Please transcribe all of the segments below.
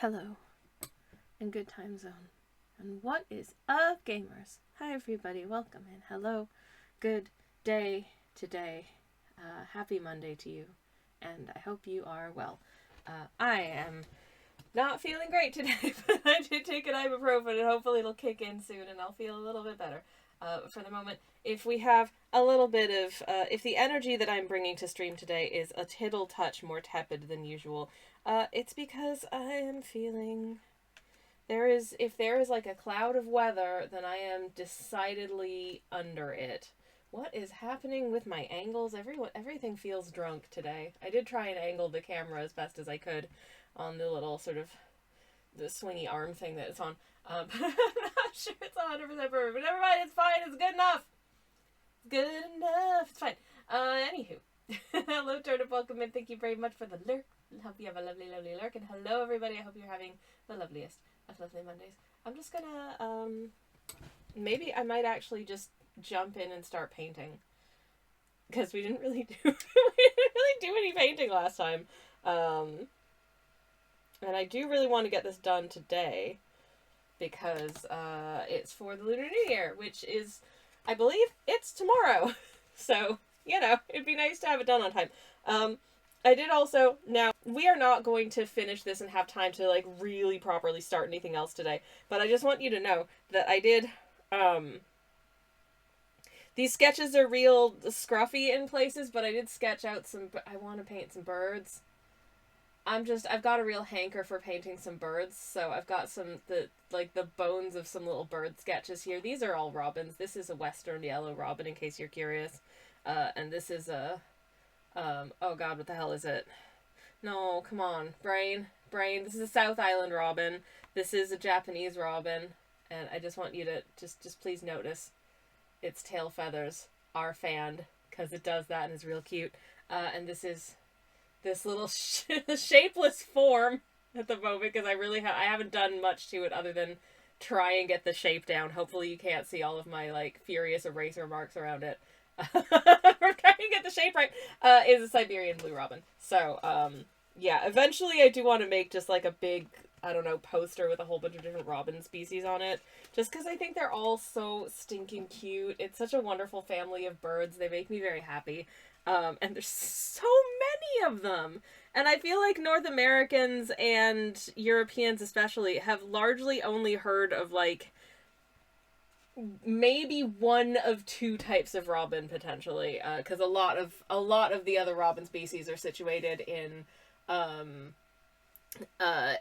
Hello, and good time zone. And what is up, gamers? Hi, everybody. Welcome in. Hello. Good day today. Happy Monday to you. And I hope you are well. I am not feeling great today, but I did take an ibuprofen, and hopefully it'll kick in soon, and I'll feel a little bit better. For the moment, if we have a little bit of, if the energy that I'm bringing to stream today is a tittle touch more tepid than usual, it's because I am feeling, if there is like a cloud of weather, then I am decidedly under it. What is happening with my angles? Everything feels drunk today. I did try and angle the camera as best as I could on the little sort of the swingy arm thing that it's on. But I'm not sure it's 100% perfect. But never mind, it's fine. It's good enough. It's good enough. It's fine. Anywho. Hello, Turnip. Welcome in. Thank you very much for the lurk. Hope you have a lovely, lovely lurk. And hello, everybody. I hope you're having the loveliest of lovely Mondays. I'm just gonna, maybe I might actually just jump in and start painting. Because we didn't really do any painting last time. And I do really want to get this done today. Because it's for the Lunar New Year, which is, I believe, it's tomorrow. So, you know, it'd be nice to have it done on time. I did also, now, we are not going to finish this and have time to, like, really properly start anything else today. But I just want you to know that I did, these sketches are real scruffy in places, but I did sketch out I want to paint some birds. I've got a real hanker for painting some birds, so I've got the bones of some little bird sketches here. These are all robins. This is a western yellow robin, in case you're curious. And this is a, oh god, what the hell is it? No, come on, brain. This is a South Island robin. This is a Japanese robin. And I just want you to, just please notice its tail feathers are fanned, because it does that and is real cute. And this is this little shapeless form at the moment, because I haven't done much to it other than try and get the shape down. Hopefully you can't see all of my, like, furious eraser marks around it. We're trying to get the shape right. Is a Siberian blue robin. So, yeah, eventually I do want to make just, like, a big, I don't know, poster with a whole bunch of different robin species on it. Just because I think they're all so stinking cute. It's such a wonderful family of birds. They make me very happy. And there's so many of them. And I feel like North Americans and Europeans especially have largely only heard of, like, maybe one of two types of robin, potentially. Because a lot of the other robin species are situated in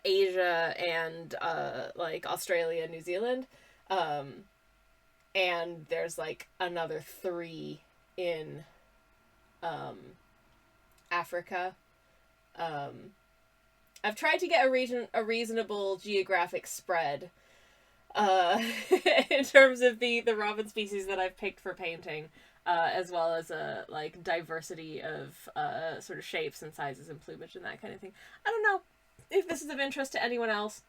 Asia and like Australia, New Zealand. And there's, like, another 3 in Africa. I've tried to get a reasonable geographic spread in terms of the robin species that I've picked for painting, as well as a, like, diversity of sort of shapes and sizes and plumage and that kind of thing. I don't know if this is of interest to anyone else.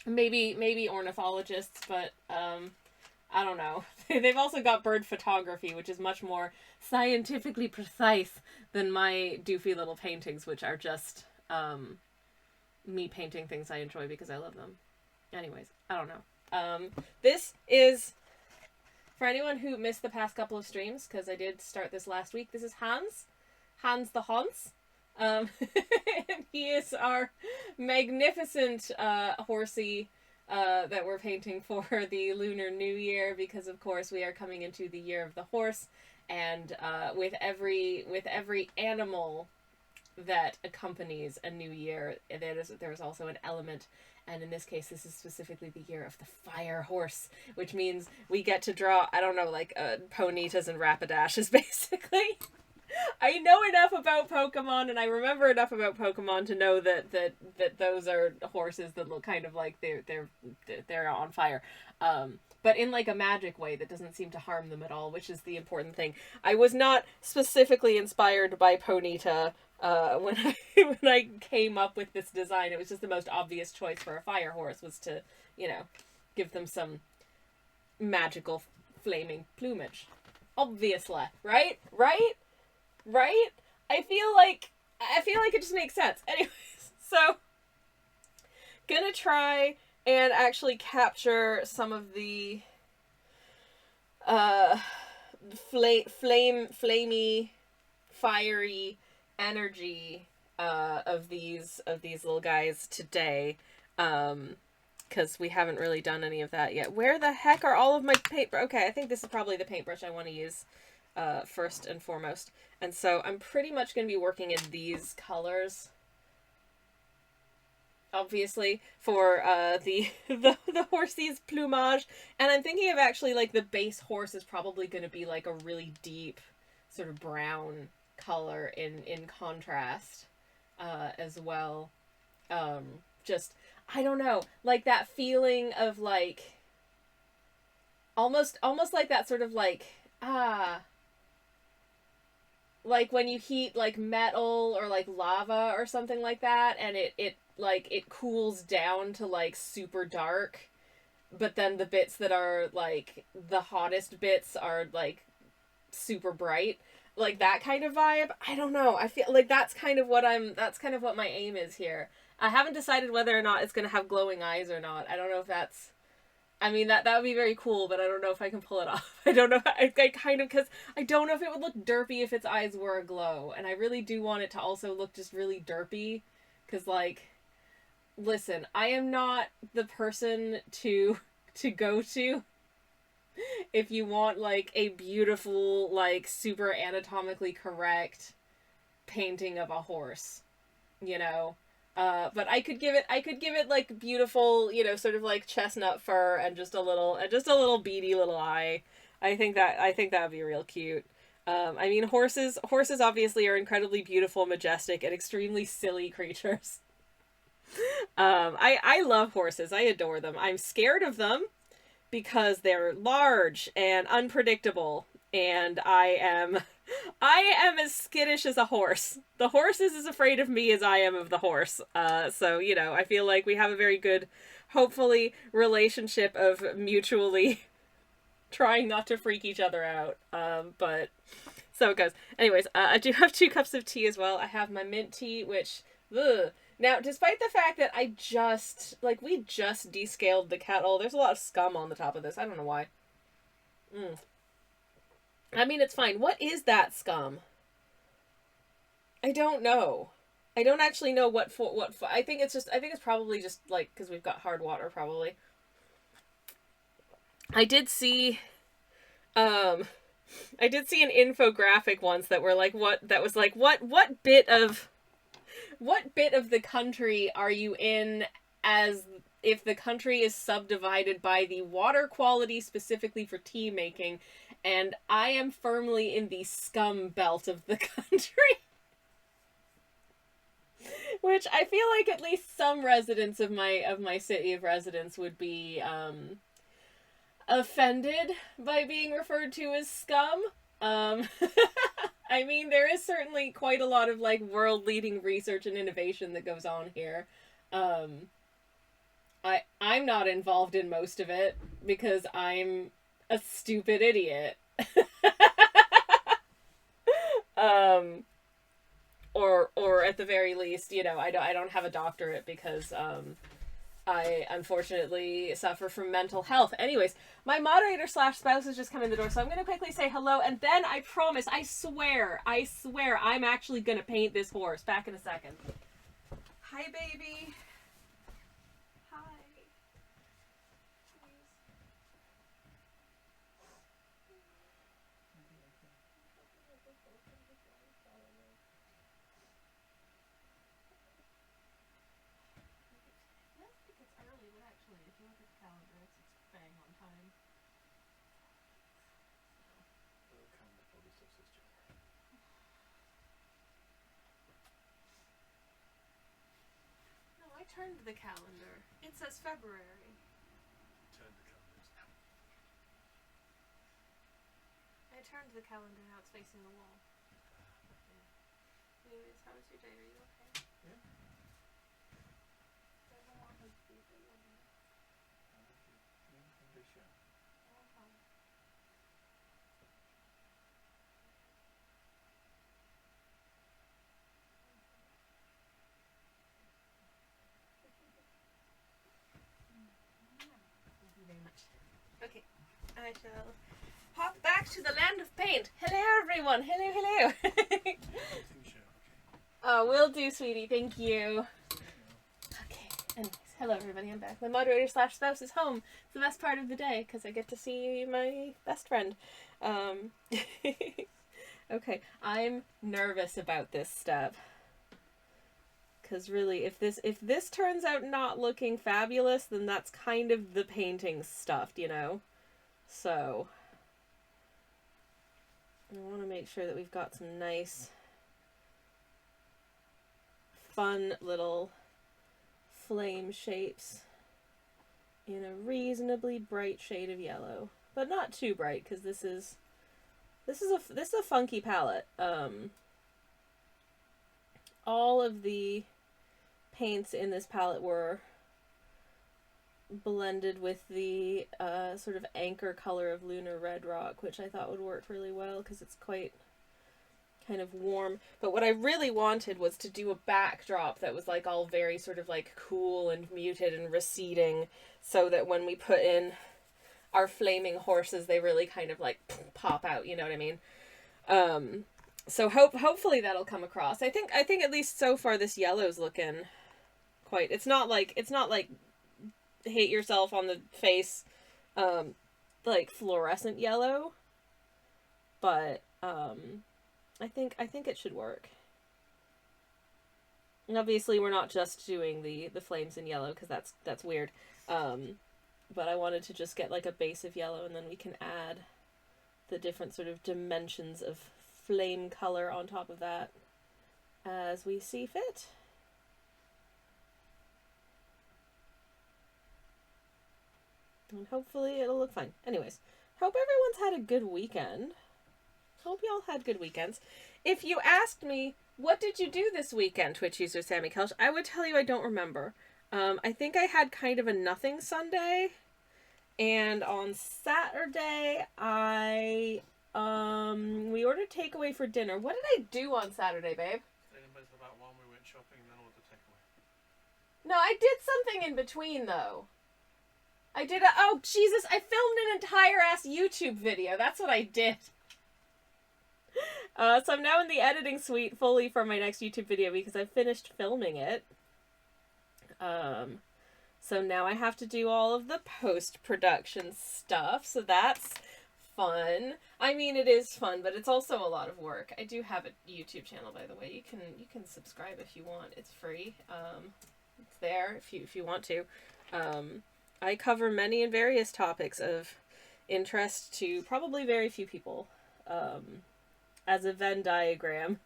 Maybe ornithologists, but I don't know. They've also got bird photography, which is much more scientifically precise than my doofy little paintings, which are just me painting things I enjoy because I love them. Anyways, I don't know. This is, for anyone who missed the past couple of streams, because I did start this last week, this is Hans the Hans. He is our magnificent horsey that we're painting for the Lunar New Year, because of course we are coming into the year of the horse, and with every animal that accompanies a new year, there's also an element, and in this case this is specifically the year of the fire horse, which means we get to draw, I don't know, like ponitas and rapidashes, basically. I know enough about Pokemon, and I remember enough about Pokemon to know that those are horses that look kind of like they're on fire, but in, like, a magic way that doesn't seem to harm them at all, which is the important thing. I was not specifically inspired by Ponyta when I came up with this design. It was just the most obvious choice for a fire horse, was to, you know, give them some magical flaming plumage. Obviously, right? I feel like it just makes sense. Anyways, so gonna try and actually capture some of the flamey, fiery energy of these little guys today, because we haven't really done any of that yet. Where the heck are all of my paper? Okay, I think this is probably the paintbrush I want to use first and foremost, and so I'm pretty much going to be working in these colors, obviously, for the horsey's plumage. And I'm thinking of actually, like, the base horse is probably going to be like a really deep sort of brown color in contrast as well. Just, I don't know, like that feeling of like almost like that sort of like like when you heat like metal or like lava or something like that, and it like it cools down to like super dark, but then the bits that are like the hottest bits are like super bright, like that kind of vibe. I don't know, I feel like that's kind of what my aim is here. I haven't decided whether or not it's gonna have glowing eyes or not. I don't know if that's, I mean, that would be very cool, but I don't know if I can pull it off. I don't know. I kind of, because I don't know if it would look derpy if its eyes were aglow. And I really do want it to also look just really derpy. Because, like, listen, I am not the person to go to if you want, like, a beautiful, like, super anatomically correct painting of a horse. You know? But I could give it like beautiful, you know, sort of like chestnut fur and just a little beady little eye. I think that would be real cute. I mean, horses obviously are incredibly beautiful, majestic, and extremely silly creatures. I love horses. I adore them. I'm scared of them because they're large and unpredictable, and I am as skittish as a horse. The horse is as afraid of me as I am of the horse. So, you know, I feel like we have a very good, hopefully, relationship of mutually trying not to freak each other out. But so it goes. Anyways, I do have 2 cups of tea as well. I have my mint tea, which, ugh. Now, despite the fact that we just descaled the kettle, there's a lot of scum on the top of this. I don't know why. I mean, it's fine. What is that scum? I don't know. I don't actually know I think it's probably just, like, because we've got hard water, probably. I did see an infographic once that was like, what bit of the country are you in, as if the country is subdivided by the water quality specifically for tea making, and I am firmly in the scum belt of the country. Which I feel like at least some residents of my city of residence would be offended by being referred to as scum. I mean, there is certainly quite a lot of, like, world-leading research and innovation that goes on here. I'm not involved in most of it because I'm a stupid idiot. Or at the very least, you know, I don't have a doctorate because I unfortunately suffer from mental health. Anyways, my moderator / spouse has just come in the door, so I'm going to quickly say hello, and then I promise, I swear, I'm actually going to paint this horse. Back in a second. Hi, baby. Hi. I turned the calendar. It says February. I turned the calendar, now it's facing the wall. Yeah. Anyways, how was your day? Are you okay? Yeah. Okay, I shall hop back to the land of paint. Hello, everyone. Hello, hello. Oh, will do, sweetie. Thank you. Okay, anyways, hello, everybody. I'm back. My moderator / spouse is home. It's the best part of the day because I get to see my best friend. Okay, I'm nervous about this step. Because really, if this turns out not looking fabulous, then that's kind of the painting stuffed, you know? So, I want to make sure that we've got some nice, fun little flame shapes in a reasonably bright shade of yellow. But not too bright, because this is a funky palette. All of the paints in this palette were blended with the sort of anchor color of Lunar Red Rock, which I thought would work really well because it's quite kind of warm. But what I really wanted was to do a backdrop that was like all very sort of like cool and muted and receding, so that when we put in our flaming horses, they really kind of like pop out, you know what I mean? So hopefully that'll come across. I think at least so far this yellow's looking quite, it's not like hate yourself on the face like fluorescent yellow, but I think it should work. And obviously we're not just doing the flames in yellow because that's weird. But I wanted to just get like a base of yellow, and then we can add the different sort of dimensions of flame color on top of that as we see fit. And hopefully it'll look fine. Anyways, hope everyone's had a good weekend. Hope y'all had good weekends. If you asked me, what did you do this weekend, Twitch user Sammy Kelch, I would tell you I don't remember. I think I had kind of a nothing Sunday, and on Saturday we ordered takeaway for dinner. What did I do on Saturday, babe? About one, we went shopping and then ordered takeaway. No, I did something in between though. Oh Jesus, I filmed an entire ass YouTube video. That's what I did. So I'm now in the editing suite fully for my next YouTube video because I finished filming it. So now I have to do all of the post-production stuff, so that's fun. I mean, it is fun, but it's also a lot of work. I do have a YouTube channel, by the way. You can subscribe if you want. It's free. It's there if you want to. I cover many and various topics of interest to probably very few people. As a Venn diagram,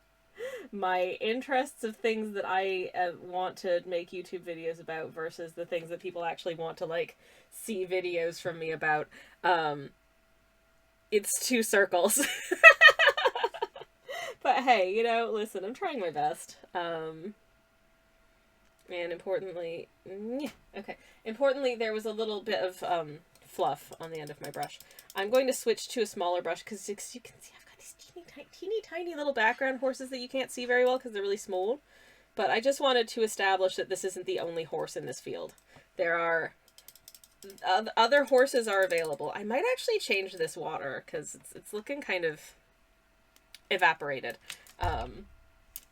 my interests of things that I want to make YouTube videos about versus the things that people actually want to like see videos from me about. It's two circles. But hey, you know, listen, I'm trying my best. And importantly, there was a little bit of fluff on the end of my brush. I'm going to switch to a smaller brush because you can see I've got these teeny tiny little background horses that you can't see very well because they're really small. But I just wanted to establish that this isn't the only horse in this field. There are other horses are available. I might actually change this water because it's looking kind of evaporated.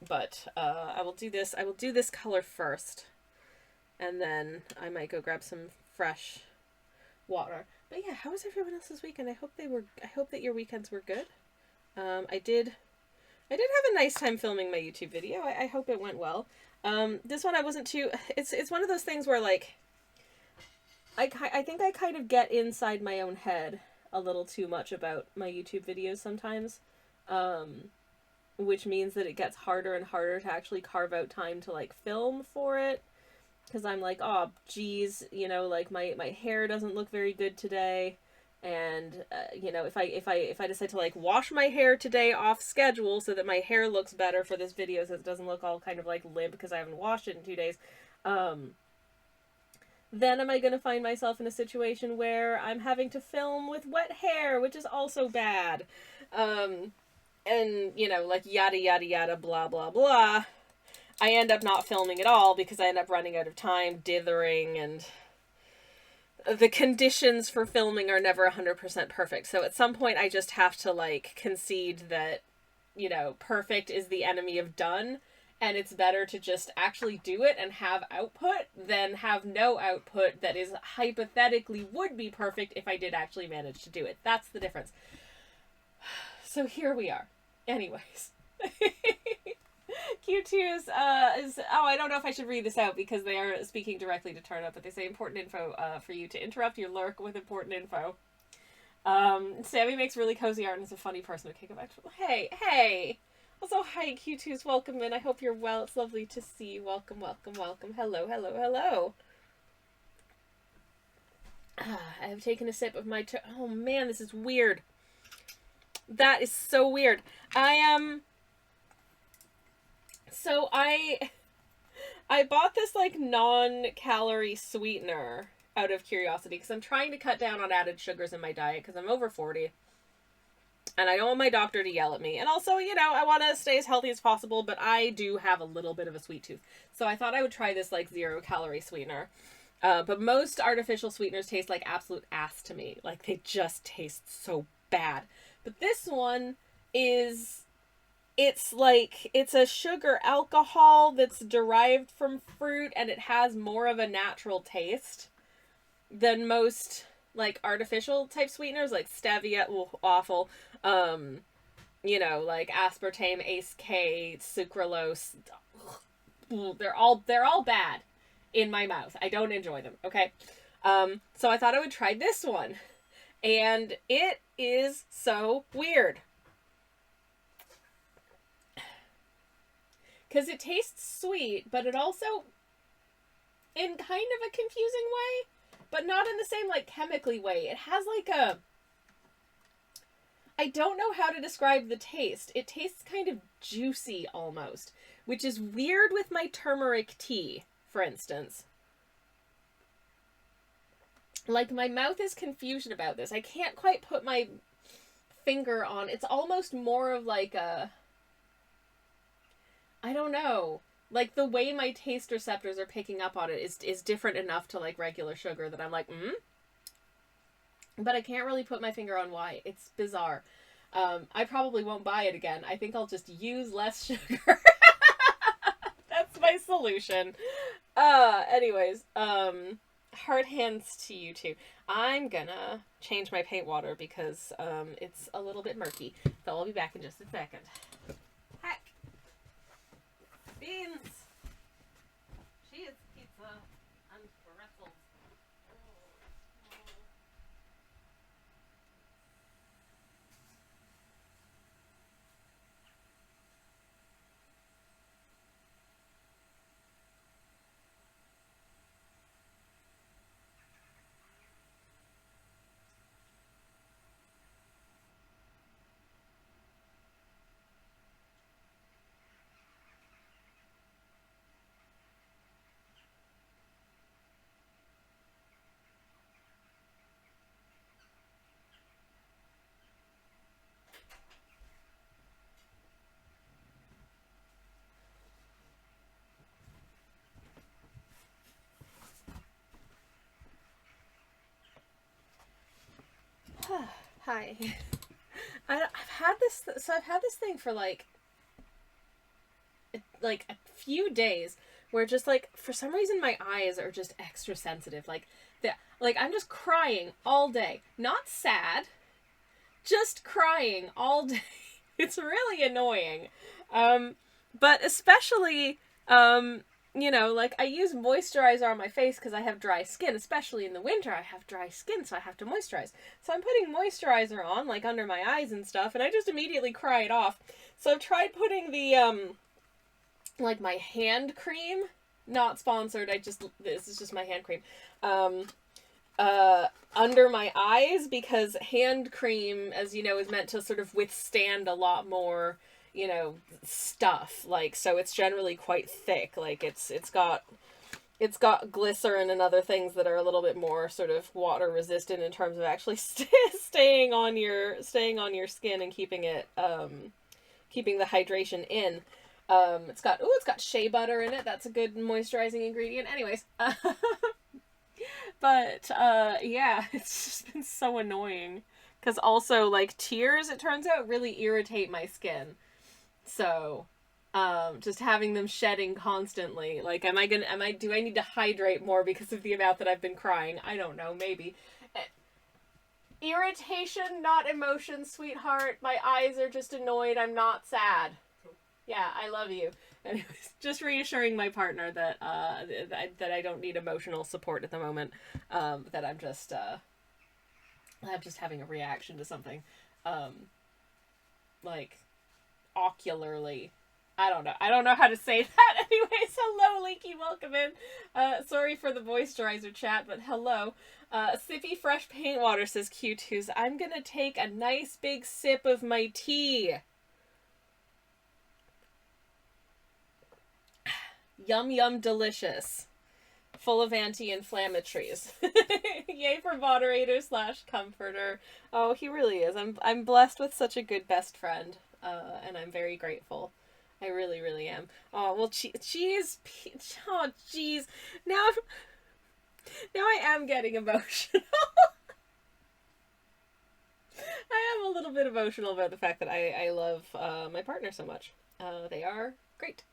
But I will do this. I will do this color first, and then I might go grab some fresh water. But yeah, how was everyone else's weekend? I hope that your weekends were good. I did have a nice time filming my YouTube video. I hope it went well. This one I wasn't too. It's one of those things where like I think I kind of get inside my own head a little too much about my YouTube videos sometimes. Which means that it gets harder and harder to actually carve out time to like film for it. Because I'm like, oh, geez, you know, like my hair doesn't look very good today. And, you know, if I decide to like wash my hair today off schedule so that my hair looks better for this video so it doesn't look all kind of like limp because I haven't washed it in 2 days, then am I going to find myself in a situation where I'm having to film with wet hair, which is also bad. And, you know, like yada, yada, yada, blah, blah, blah. I end up not filming at all because I end up running out of time, dithering, and the conditions for filming are never 100% perfect. So at some point I just have to, like, concede that, you know, perfect is the enemy of done. And it's better to just actually do it and have output than have no output that is hypothetically would be perfect if I did actually manage to do it. That's the difference. So here we are. Anyways. Q2 is, I don't know if I should read this out because they are speaking directly to Turnup, but they say important info for you to interrupt your lurk with important info. Sammy makes really cozy art and is a funny person. Okay, go back to... Hey! Also, hi, Q2's welcome in. I hope you're well. It's lovely to see you. Welcome. Hello. I have taken a sip of my... oh, man, this is weird. That is so weird. So I bought this, like, non-calorie sweetener out of curiosity because I'm trying to cut down on added sugars in my diet because I'm over 40. And I don't want my doctor to yell at me. And also, you know, I want to stay as healthy as possible, but I do have a little bit of a sweet tooth. So I thought I would try this, like, 0-calorie sweetener. But most artificial sweeteners taste like absolute ass to me. Like, they just taste so bad. But this one is... it's a sugar alcohol that's derived from fruit, and it has more of a natural taste than most, like, artificial type sweeteners, like stevia, awful, you know, like aspartame, Ace K, sucralose. They're all bad in my mouth. I don't enjoy them, okay? So I thought I would try this one, and it is so weird. Because it tastes sweet, but it also, in kind of a confusing way, but not in the same, like, chemically way. It has, like, a... I don't know how to describe the taste. It tastes kind of juicy, almost. Which is weird with my turmeric tea, for instance. Like, my mouth is confused about this. I can't quite put my finger on... it's almost more of, like, a... I don't know. Like, the way my taste receptors are picking up on it is different enough to, like, regular sugar that I'm like, But I can't really put my finger on why. It's bizarre. I probably won't buy it again. I think I'll just use less sugar. That's my solution. Anyways, hard hands to you two. I'm gonna change my paint water because, it's a little bit murky. So I'll be back in just a second. Heck. Beans. Cheese, pizza, and pretzels. Hi. I've had this thing for like a few days where just, like, for some reason my eyes are just extra sensitive. Like I'm just crying all day. Not sad, just crying all day. It's really annoying. But especially, you know, like, I use moisturizer on my face because I have dry skin, especially in the winter. I have dry skin, so I have to moisturize. So I'm putting moisturizer on, like, under my eyes and stuff, and I just immediately cry it off. So I've tried putting the, like, my hand cream, not sponsored, this is just my hand cream, under my eyes, because hand cream, as you know, is meant to sort of withstand a lot more, you know, stuff, like, so it's generally quite thick, like, it's got glycerin and other things that are a little bit more sort of water resistant in terms of actually staying on your skin and keeping it, keeping the hydration in. It's got shea butter in it. That's a good moisturizing ingredient. Anyways, But, yeah, it's just been so annoying. Because also, like, tears, it turns out, really irritate my skin. So, just having them shedding constantly. Like, do I need to hydrate more because of the amount that I've been crying? I don't know, maybe. Irritation, not emotion, sweetheart. My eyes are just annoyed. I'm not sad. Yeah, I love you. Anyways, just reassuring my partner that that I don't need emotional support at the moment. That I'm just having a reaction to something, like ocularly. I don't know how to say that. Anyways, hello, Leaky. Welcome in. Sorry for the moisturizer chat, but hello. Sippy Fresh Paint Water says Q2s. I'm gonna take a nice big sip of my tea. Yum yum delicious. Full of anti-inflammatories. Yay for moderator / comforter. Oh, he really is. I'm blessed with such a good best friend. And I'm very grateful. I really, really am. Oh, well, cheese. Oh, jeez. Now I am getting emotional. I am a little bit emotional about the fact that I love my partner so much. They are great.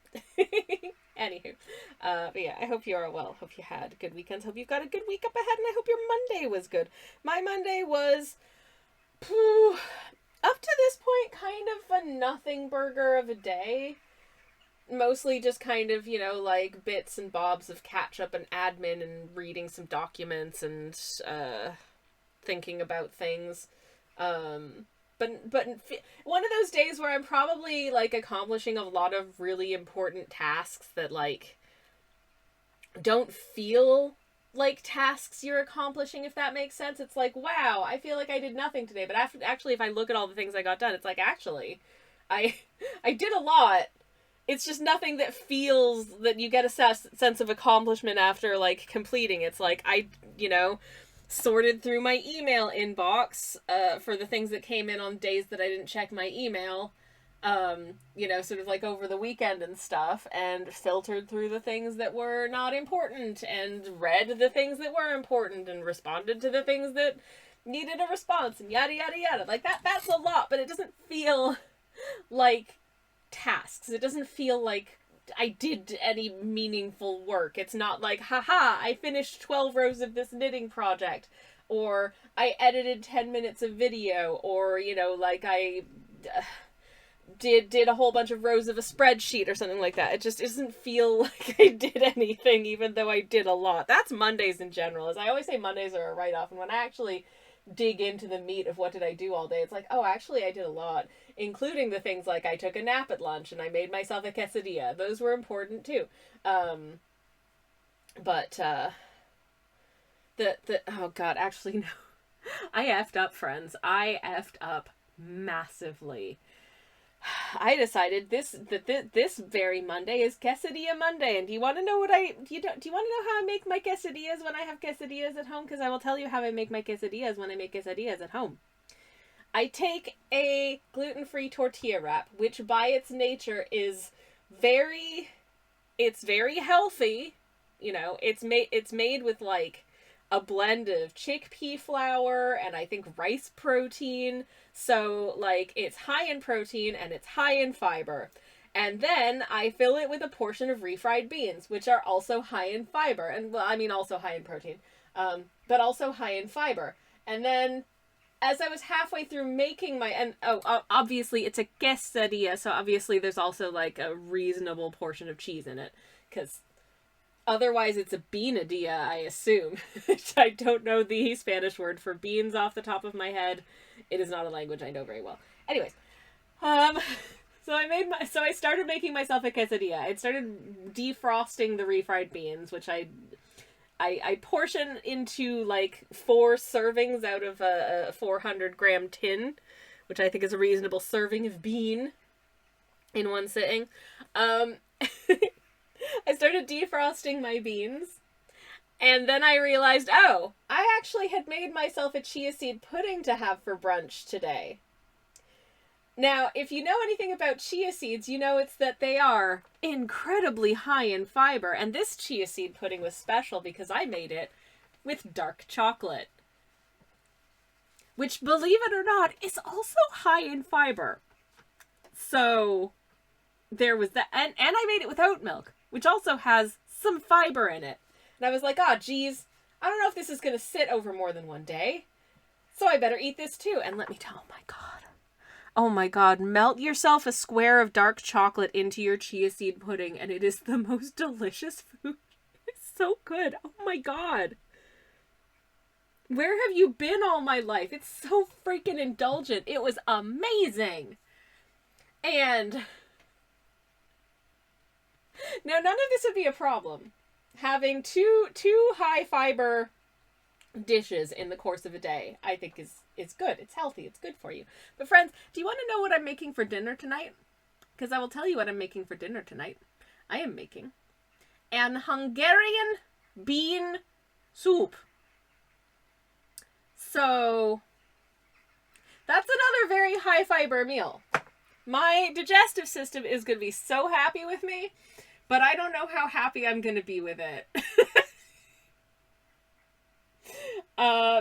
Anywho, but yeah, I hope you are well. Hope you had good weekends. Hope you've got a good week up ahead, and I hope your Monday was good. My Monday was, up to this point, kind of a nothing burger of a day. Mostly just kind of, like bits and bobs of catch up and admin and reading some documents and thinking about things. But one of those days where I'm probably like accomplishing a lot of really important tasks that like don't feel like tasks you're accomplishing, if that makes sense. It's like, wow, I feel like I did nothing today, but actually if I look at all the things I got done, it's like, actually I did a lot. It's just nothing that feels that you get a sense of accomplishment after like completing. It's like I sorted through my email inbox for the things that came in on days that I didn't check my email, sort of like over the weekend and stuff, and filtered through the things that were not important and read the things that were important and responded to the things that needed a response and yada yada yada. Like that's a lot, but it doesn't feel like tasks. It doesn't feel like I did any meaningful work. It's not like, haha, I finished 12 rows of this knitting project, or I edited 10 minutes of video, or, like I did a whole bunch of rows of a spreadsheet or something like that. It just doesn't feel like I did anything, even though I did a lot. That's Mondays in general. As I always say, Mondays are a write-off, and when I actually dig into the meat of what did I do all day, it's like, oh, actually I did a lot, including the things like I took a nap at lunch and I made myself a quesadilla. Those were important too. But oh god, actually no. I effed up, friends. I effed up massively. I decided this very Monday is quesadilla Monday, and do you want to know do you want to know how I make my quesadillas when I have quesadillas at home? Because I will tell you how I make my quesadillas when I make quesadillas at home. I take a gluten-free tortilla wrap, which by its nature is very healthy. It's made with like a blend of chickpea flour and I think rice protein. So like it's high in protein and it's high in fiber. And then I fill it with a portion of refried beans, which are also high in fiber. And well, I mean also high in protein, but also high in fiber. And then as I was halfway through making obviously it's a quesadilla, so obviously there's also like a reasonable portion of cheese in it, because otherwise it's a beanadilla, I assume. I don't know the Spanish word for beans off the top of my head. It is not a language I know very well. Anyways, so I started making myself a quesadilla. I started defrosting the refried beans, which I portion into like 4 servings out of a 400-gram tin, which I think is a reasonable serving of bean in one sitting. I started defrosting my beans, and then I realized, oh, I actually had made myself a chia seed pudding to have for brunch today. Now, if you know anything about chia seeds, you know it's that they are incredibly high in fiber, and this chia seed pudding was special because I made it with dark chocolate. Which, believe it or not, is also high in fiber. So, there was that. And I made it with oat milk, which also has some fiber in it. And I was like, oh, geez, I don't know if this is going to sit over more than one day. So I better eat this too. And let me tell, oh my god, melt yourself a square of dark chocolate into your chia seed pudding, and it is the most delicious food. It's so good. Oh my god. Where have you been all my life? It's so freaking indulgent. It was amazing. And now none of this would be a problem. Having two high fiber dishes in the course of a day, I think is good. It's healthy. It's good for you. But friends, do you want to know what I'm making for dinner tonight? Because I will tell you what I'm making for dinner tonight. I am making an Hungarian bean soup. So, that's another very high fiber meal. My digestive system is going to be so happy with me, but I don't know how happy I'm going to be with it.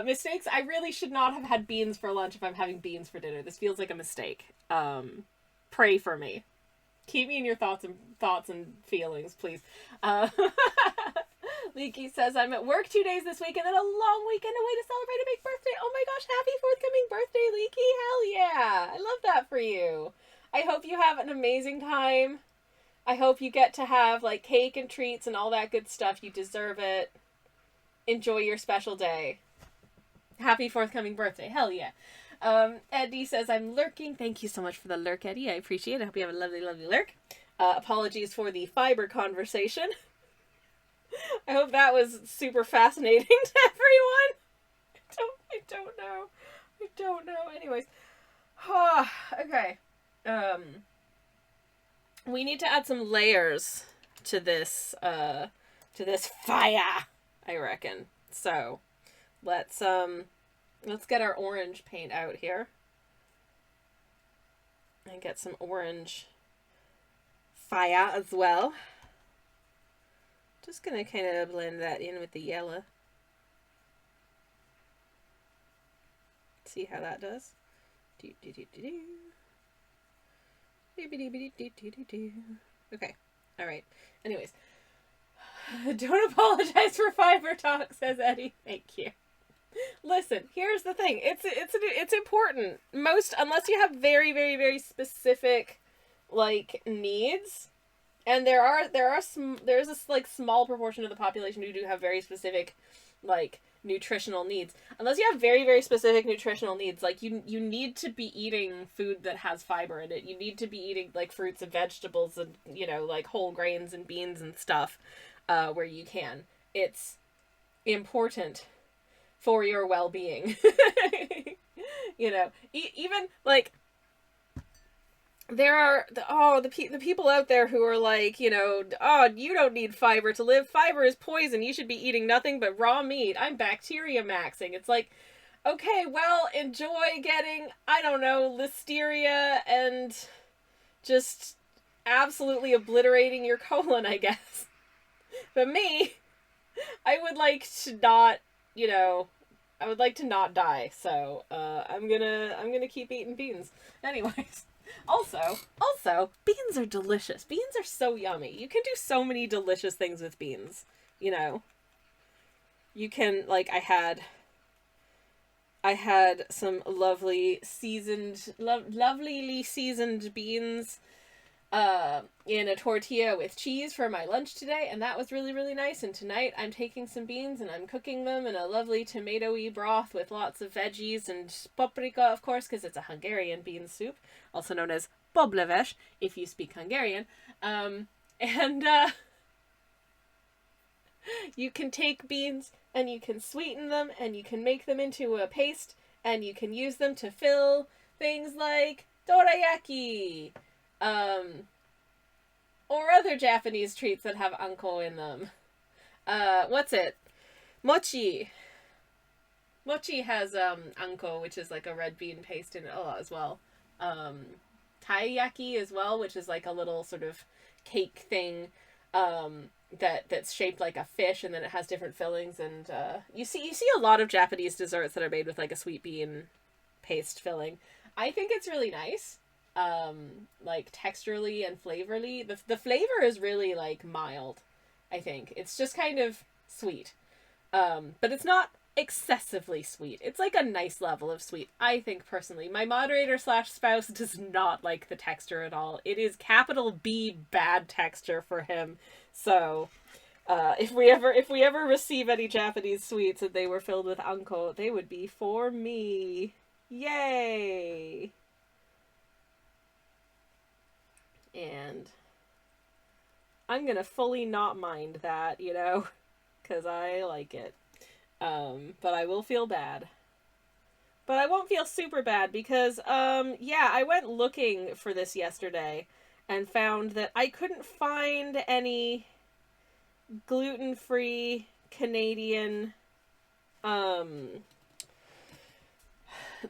Mistakes. I really should not have had beans for lunch if I'm having beans for dinner. This feels like a mistake. Pray for me. Keep me in your thoughts and feelings, please. Leaky says, I'm at work 2 days this week and then a long weekend away to celebrate a big birthday. Oh my gosh, happy forthcoming birthday, Leaky. Hell yeah. I love that for you. I hope you have an amazing time. I hope you get to have like cake and treats and all that good stuff. You deserve it. Enjoy your special day. Happy forthcoming birthday. Hell yeah. Eddie says, I'm lurking. Thank you so much for the lurk, Eddie. I appreciate it. I hope you have a lovely, lovely lurk. Apologies for the fiber conversation. I hope that was super fascinating to everyone. I don't know. Anyways. Okay. We need to add some layers to this fire, I reckon. So, let's get our orange paint out here. And get some orange fire as well. Just gonna kind of blend that in with the yellow. See how that does. Okay. Alright. Anyways. Don't apologize for fiber talk, says Eddie. Thank you. Listen, here's the thing. It's important. Unless you have very, very, very specific, like, needs, and there's this, like, small proportion of the population who do have very specific, like, nutritional needs. Unless you have very, very specific nutritional needs, like, you need to be eating food that has fiber in it. You need to be eating, like, fruits and vegetables and, you know, like, whole grains and beans and stuff, where you can. It's important for your well-being. You know, even, like, there are the people out there who are like, you know, oh, you don't need fiber to live. Fiber is poison. You should be eating nothing but raw meat. I'm bacteria maxing. It's like, okay, well, enjoy getting, I don't know, listeria and just absolutely obliterating your colon, I guess. But me, I would like to not, you know, I would like to not die. So, I'm gonna keep eating beans. Anyways. Also, beans are delicious. Beans are so yummy. You can do so many delicious things with beans, you know. You can, like, I had some lovely lovelyly seasoned beans in a tortilla with cheese for my lunch today, and that was really, really nice. And tonight I'm taking some beans and I'm cooking them in a lovely tomato-y broth with lots of veggies and paprika, of course, because it's a Hungarian bean soup, also known as bobleves, if you speak Hungarian. You can take beans and you can sweeten them and you can make them into a paste and you can use them to fill things like dorayaki, or other Japanese treats that have anko in them. What's it? Mochi. Mochi has anko, which is like a red bean paste in it a lot as well. Taiyaki as well, which is like a little sort of cake thing that's shaped like a fish, and then it has different fillings. And you see a lot of Japanese desserts that are made with like a sweet bean paste filling. I think it's really nice, like texturally and flavorly. The flavor is really like mild. I think it's just kind of sweet, but it's not excessively sweet. It's like a nice level of sweet. I think personally, my moderator slash spouse does not like the texture at all. It is capital B bad texture for him. So if we ever receive any Japanese sweets and they were filled with anko, they would be for me. Yay! And I'm gonna fully not mind that, you know, because I like it. But I will feel bad. But I won't feel super bad because, yeah, I went looking for this yesterday and found that I couldn't find any gluten-free Canadian,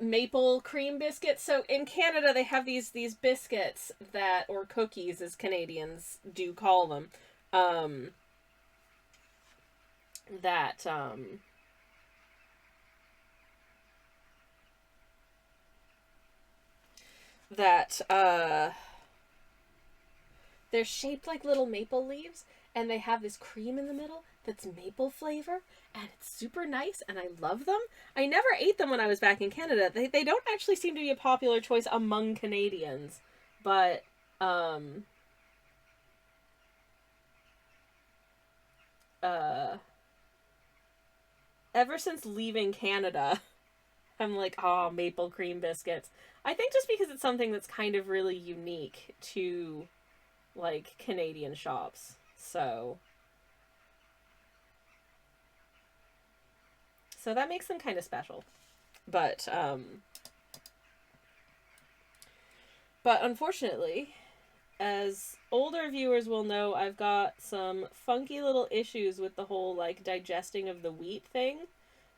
maple cream biscuits. So in Canada, they have these biscuits that, or cookies as Canadians do call them, that, they're shaped like little maple leaves, and they have this cream in the middle that's maple flavor, and it's super nice, and I love them. I never ate them when I was back in Canada. They don't actually seem to be a popular choice among Canadians, but ever since leaving Canada, I'm like, oh, maple cream biscuits. I think just because it's something that's kind of really unique to, like, Canadian shops. So that makes them kind of special. But unfortunately, as older viewers will know, I've got some funky little issues with the whole, like, digesting of the wheat thing,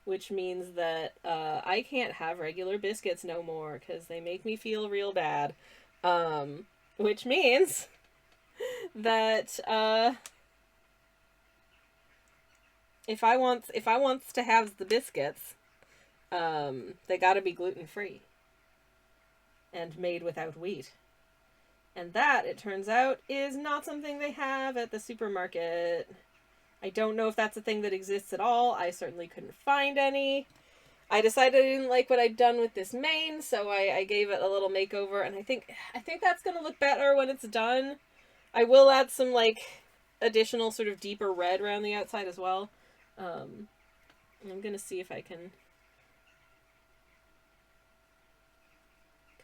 which means that I can't have regular biscuits no more because they make me feel real bad. Which means that if I want to have the biscuits, they gotta be gluten-free and made without wheat. And that, it turns out, is not something they have at the supermarket. I don't know if that's a thing that exists at all. I certainly couldn't find any. I decided I didn't like what I'd done with this mane, so I gave it a little makeover, and I think that's gonna look better when it's done. I will add some, like, additional sort of deeper red around the outside as well. I'm gonna see if I can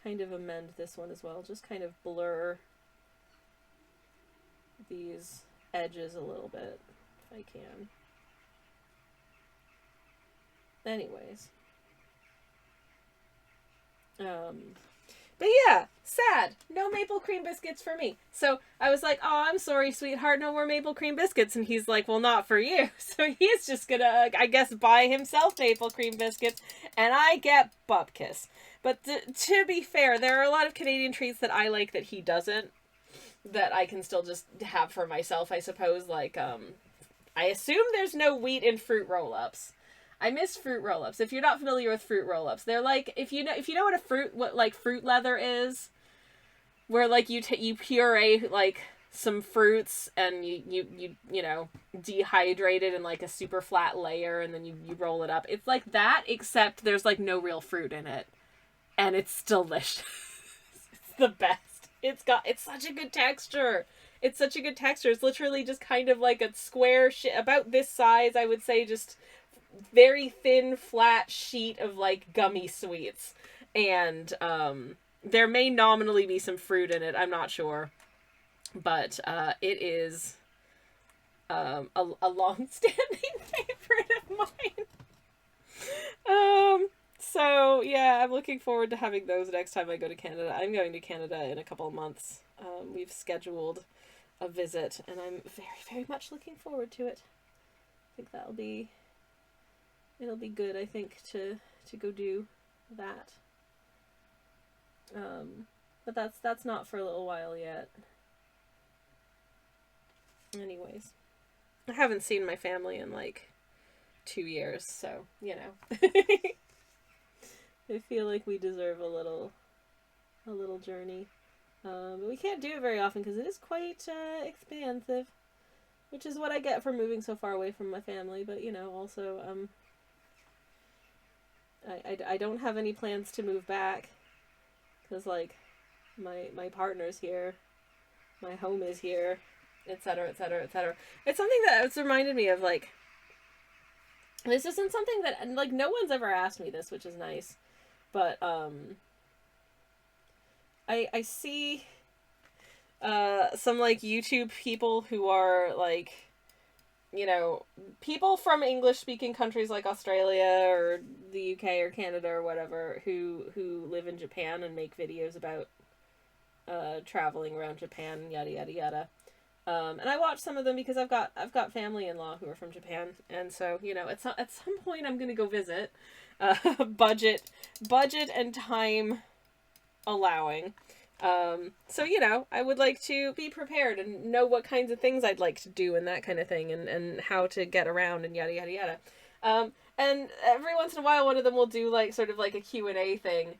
kind of amend this one as well. Just kind of blur these edges a little bit, if I can. Anyways. But yeah, sad. No maple cream biscuits for me. So I was like, oh, I'm sorry, sweetheart, no more maple cream biscuits. And he's like, well, not for you. So he's just gonna, I guess, buy himself maple cream biscuits, and I get bupkis. But to be fair, there are a lot of Canadian treats that I like that he doesn't, that I can still just have for myself, I suppose. Like, I assume there's no wheat in fruit roll-ups. I miss fruit roll-ups. If you're not familiar with fruit roll-ups, they're like, if you know what fruit leather is, where like you puree like some fruits and you know, dehydrate it in like a super flat layer, and then you roll it up. It's like that, except there's like no real fruit in it, and it's delicious. It's the best. It's such a good texture. It's such a good texture. It's literally just kind of like a square about this size, I would say, just very thin, flat sheet of like gummy sweets. And there may nominally be some fruit in it, I'm not sure. But it is a long-standing favorite of mine. So yeah, I'm looking forward to having those next time I go to Canada. I'm going to Canada in a couple of months. We've scheduled a visit, and I'm very, very much looking forward to it. I think it'll be good, I think, to go do that. But that's not for a little while yet. Anyways. I haven't seen my family in like 2 years, so, you know. I feel like we deserve a little journey. But we can't do it very often because it is quite expansive, which is what I get for moving so far away from my family. But, you know, also, I don't have any plans to move back because, like, my partner's here, my home is here, etc., etc., etc. It's something that it's reminded me of, like, this isn't something that, like, no one's ever asked me this, which is nice, but, I see, some, like, YouTube people who are, like, you know, people from English-speaking countries like Australia or the UK or Canada or whatever who live in Japan and make videos about traveling around Japan, yada yada yada. And I watch some of them because I've got family-in-law who are from Japan, and so, you know, at some point I'm gonna go visit, budget and time allowing. So, you know, I would like to be prepared and know what kinds of things I'd like to do and that kind of thing, and how to get around and yada yada yada. And every once in a while one of them will do like sort of like a Q&A thing,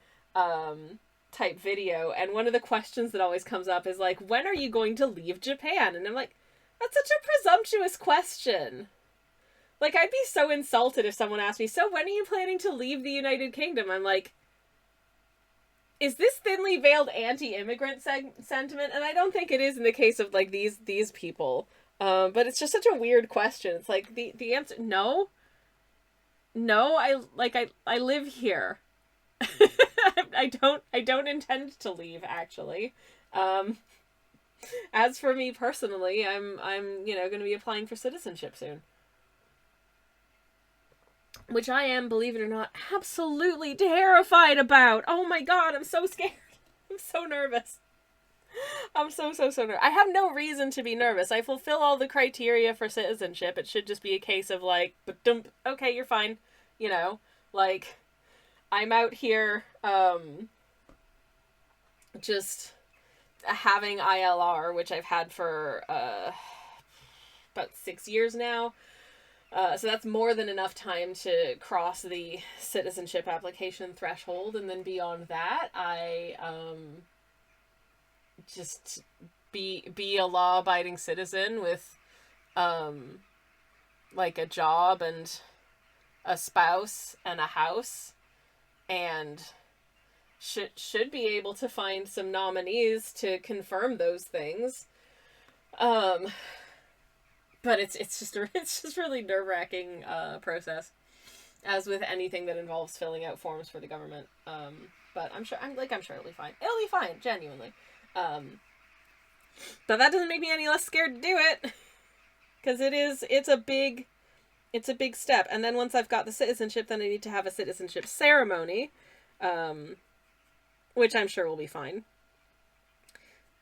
type video, and one of the questions that always comes up is like, when are you going to leave Japan? And I'm like, that's such a presumptuous question. Like, I'd be so insulted if someone asked me, so when are you planning to leave the United Kingdom? I'm like, is this thinly veiled anti-immigrant sentiment? And I don't think it is in the case of like these people. But it's just such a weird question. It's like the answer, no, I live here. I don't intend to leave, actually. As for me personally, I'm you know, going to be applying for citizenship soon. Which I am, believe it or not, absolutely terrified about. Oh my god, I'm so scared. I'm so nervous. I'm so nervous. I have no reason to be nervous. I fulfill all the criteria for citizenship. It should just be a case of like, okay, you're fine. You know, like, I'm out here, just having ILR, which I've had for, about 6 years now. So that's more than enough time to cross the citizenship application threshold, and then beyond that, I, just be a law-abiding citizen with, like, a job and a spouse and a house, and should be able to find some nominees to confirm those things. But it's just really nerve-wracking process, as with anything that involves filling out forms for the government. But I'm sure it'll be fine. It'll be fine, genuinely. But that doesn't make me any less scared to do it, because it's a big step. And then once I've got the citizenship, then I need to have a citizenship ceremony, which I'm sure will be fine.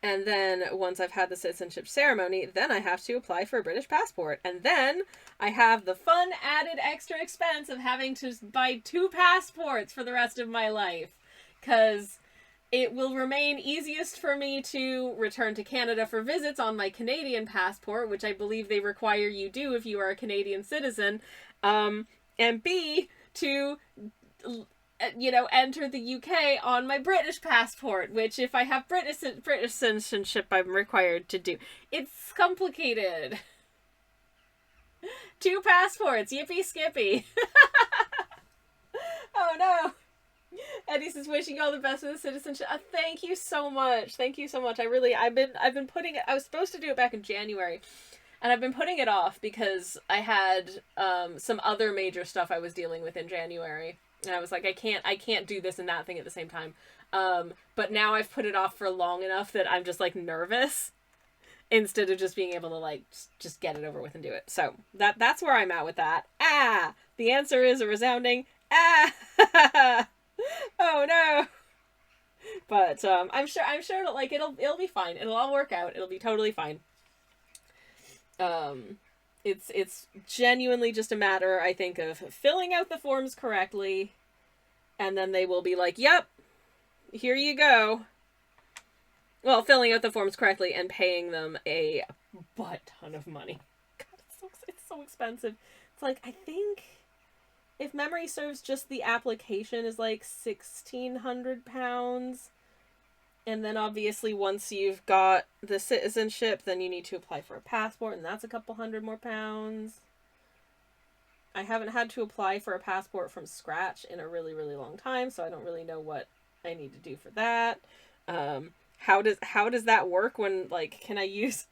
And then once I've had the citizenship ceremony, then I have to apply for a British passport. And then I have the fun added extra expense of having to buy 2 passports for the rest of my life. Because it will remain easiest for me to return to Canada for visits on my Canadian passport, which I believe they require you do if you are a Canadian citizen. And B, to, you know, enter the UK on my British passport, which if I have British citizenship, I'm required to do. It's complicated. 2 passports, yippee skippy. Oh no. Eddie says, wishing you all the best with the citizenship. Thank you so much. Thank you so much. I've been putting it, I was supposed to do it back in January, and I've been putting it off because I had some other major stuff I was dealing with in January. And I was like, I can't do this and that thing at the same time. But now I've put it off for long enough that I'm just like nervous instead of just being able to like just get it over with and do it. So that's where I'm at with that. The answer is a resounding oh no. But I'm sure it'll be fine. It'll all work out. It'll be totally fine. It's genuinely just a matter, I think, of filling out the forms correctly, and then they will be like, yep, here you go. Well, filling out the forms correctly and paying them a butt ton of money. God, it's so so expensive. It's like, I think, if memory serves, just the application is like £1,600. And then obviously once you've got the citizenship, then you need to apply for a passport, and that's a couple hundred more pounds. I haven't had to apply for a passport from scratch in a really, really long time, so I don't really know what I need to do for that. How does that work when, like, can I use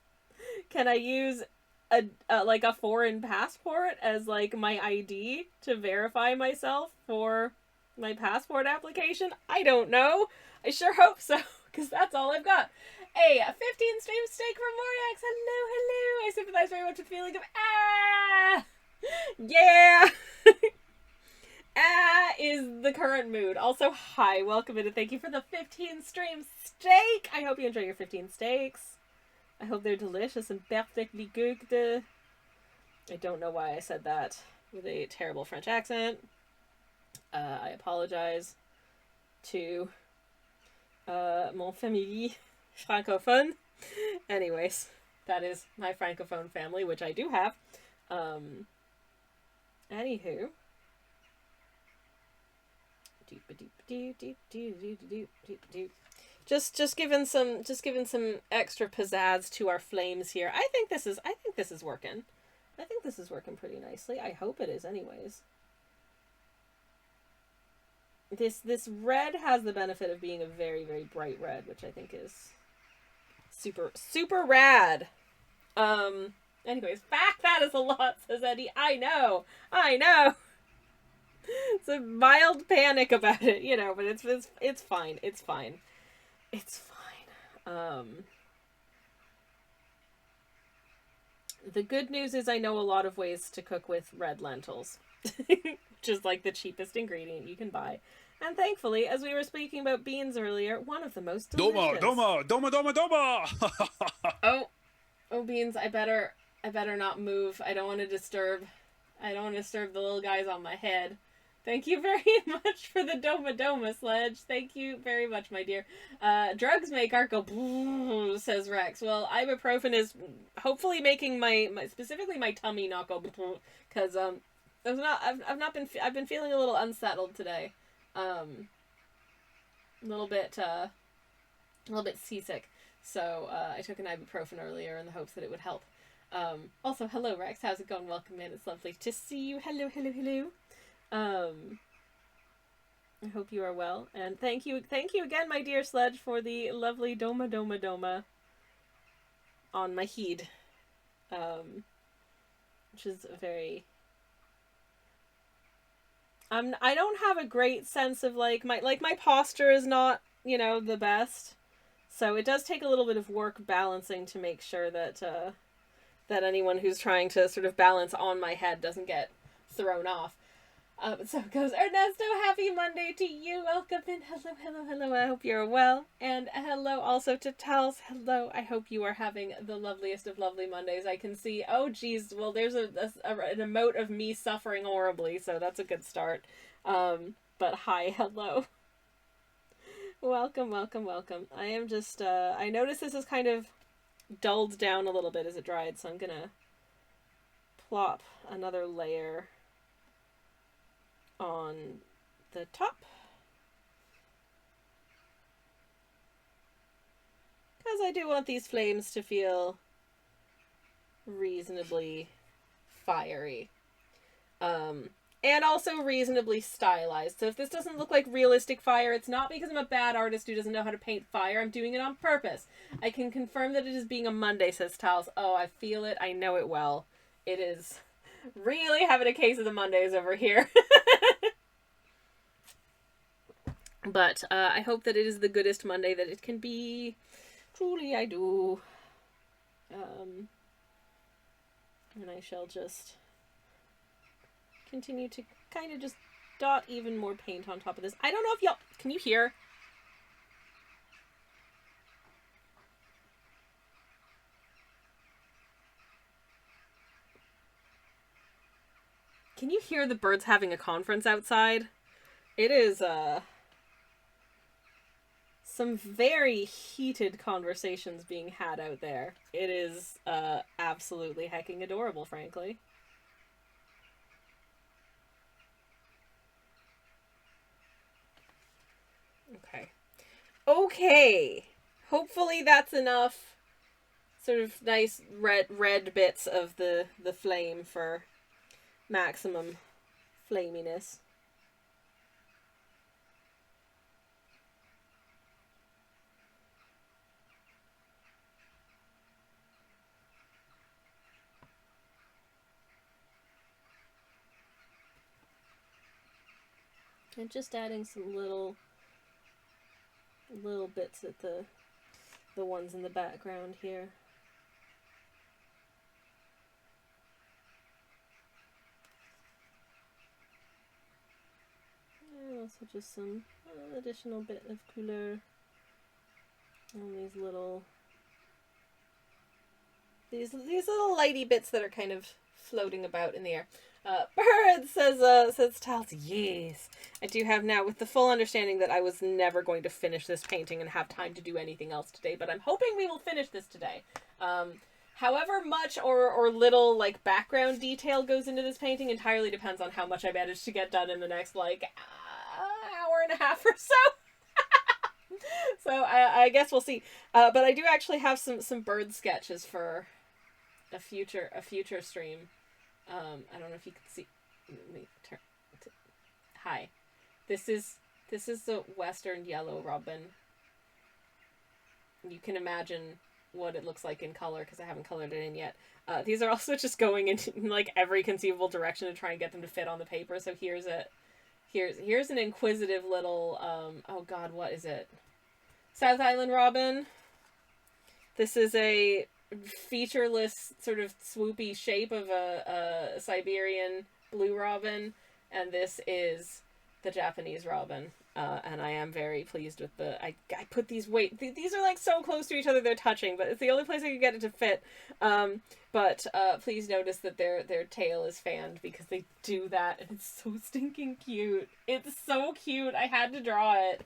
a like a foreign passport as like my ID to verify myself for my passport application? I don't know. I sure hope so, because that's all I've got. Hey, a 15 stream steak from Moriax. Hello, hello. I sympathize very much with the feeling of yeah. Is the current mood. Also, hi, welcome in, and thank you for the 15 stream steak. I hope you enjoy your 15 steaks. I hope they're delicious and perfectly cooked. I don't know why I said that with a terrible French accent. I apologize to mon famille francophone. Anyways, that is my francophone family, which I do have. Anywho. Just giving some extra pizzazz to our flames here. I think this is working. I think this is working pretty nicely. I hope it is anyways. This red has the benefit of being a very, very bright red, which I think is super, super rad. Anyways, back that is a lot, says Eddie. I know. It's a mild panic about it, you know, but it's fine. It's fine. The good news is I know a lot of ways to cook with red lentils, which is like the cheapest ingredient you can buy. And thankfully, as we were speaking about beans earlier, one of the most delicious. Domo! Oh, beans! I better not move. I don't want to disturb the little guys on my head. Thank you very much for the Doma sledge. Thank you very much, my dear. Drugs make art go says Rex. Well, ibuprofen is hopefully making my specifically my tummy not go because I've been feeling a little unsettled today. A little bit seasick. So I took an ibuprofen earlier in the hopes that it would help. Also, hello Rex, how's it going? Welcome in. It's lovely to see you. Hello. I hope you are well, and thank you again, my dear Sledge, for the lovely Doma on my heed, which is very. I don't have a great sense of my posture is not, the best, so it does take a little bit of work balancing to make sure that that anyone who's trying to sort of balance on my head doesn't get thrown off. So it goes, Ernesto, happy Monday to you. Welcome in. Hello. I hope you're well. And hello also to Tals. Hello. I hope you are having the loveliest of lovely Mondays. I can see, oh geez, well there's an emote of me suffering horribly, so that's a good start. But hi, hello. Welcome. I am just, I noticed this is kind of dulled down a little bit as it dried, so I'm gonna plop another layer on the top, because I do want these flames to feel reasonably fiery, and also reasonably stylized. So if this doesn't look like realistic fire, it's not because I'm a bad artist who doesn't know how to paint fire. I'm doing it on purpose. I can confirm that it is being a Monday, says Tals. Oh, I feel it. I know it well. It is really having a case of the Mondays over here. But I hope that it is the goodest Monday that it can be. Truly I do. And I shall just continue to kind of just dot even more paint on top of this. I don't know if y'all... Can you hear? Can you hear the birds having a conference outside? It is, some very heated conversations being had out there. It is absolutely hecking adorable, frankly. Okay. Okay. Hopefully that's enough sort of nice red bits of the flame for maximum flaminess. And just adding some little bits at the ones in the background here. And also just some additional bit of couleur on these little lighty bits that are kind of floating about in the air. Bird says Tiles, yes. I do have now, with the full understanding that I was never going to finish this painting and have time to do anything else today, but I'm hoping we will finish this today. However much or little like background detail goes into this painting entirely depends on how much I manage to get done in the next like hour and a half or so. So I guess we'll see. But I do actually have some bird sketches for a future stream. I don't know if you can see. Let me turn. Hi, this is the western yellow robin. You can imagine what it looks like in color because I haven't colored it in yet. These are also just going in like every conceivable direction to try and get them to fit on the paper. So here's an inquisitive little oh god, what is it? South Island robin. This is a featureless sort of swoopy shape of a Siberian blue robin, and this is the Japanese robin. And I am very pleased with I put these these are like so close to each other they're touching, but it's the only place I could get it to fit. But please notice that their tail is fanned because they do that, and it's so stinking cute. It's so cute. I had to draw it.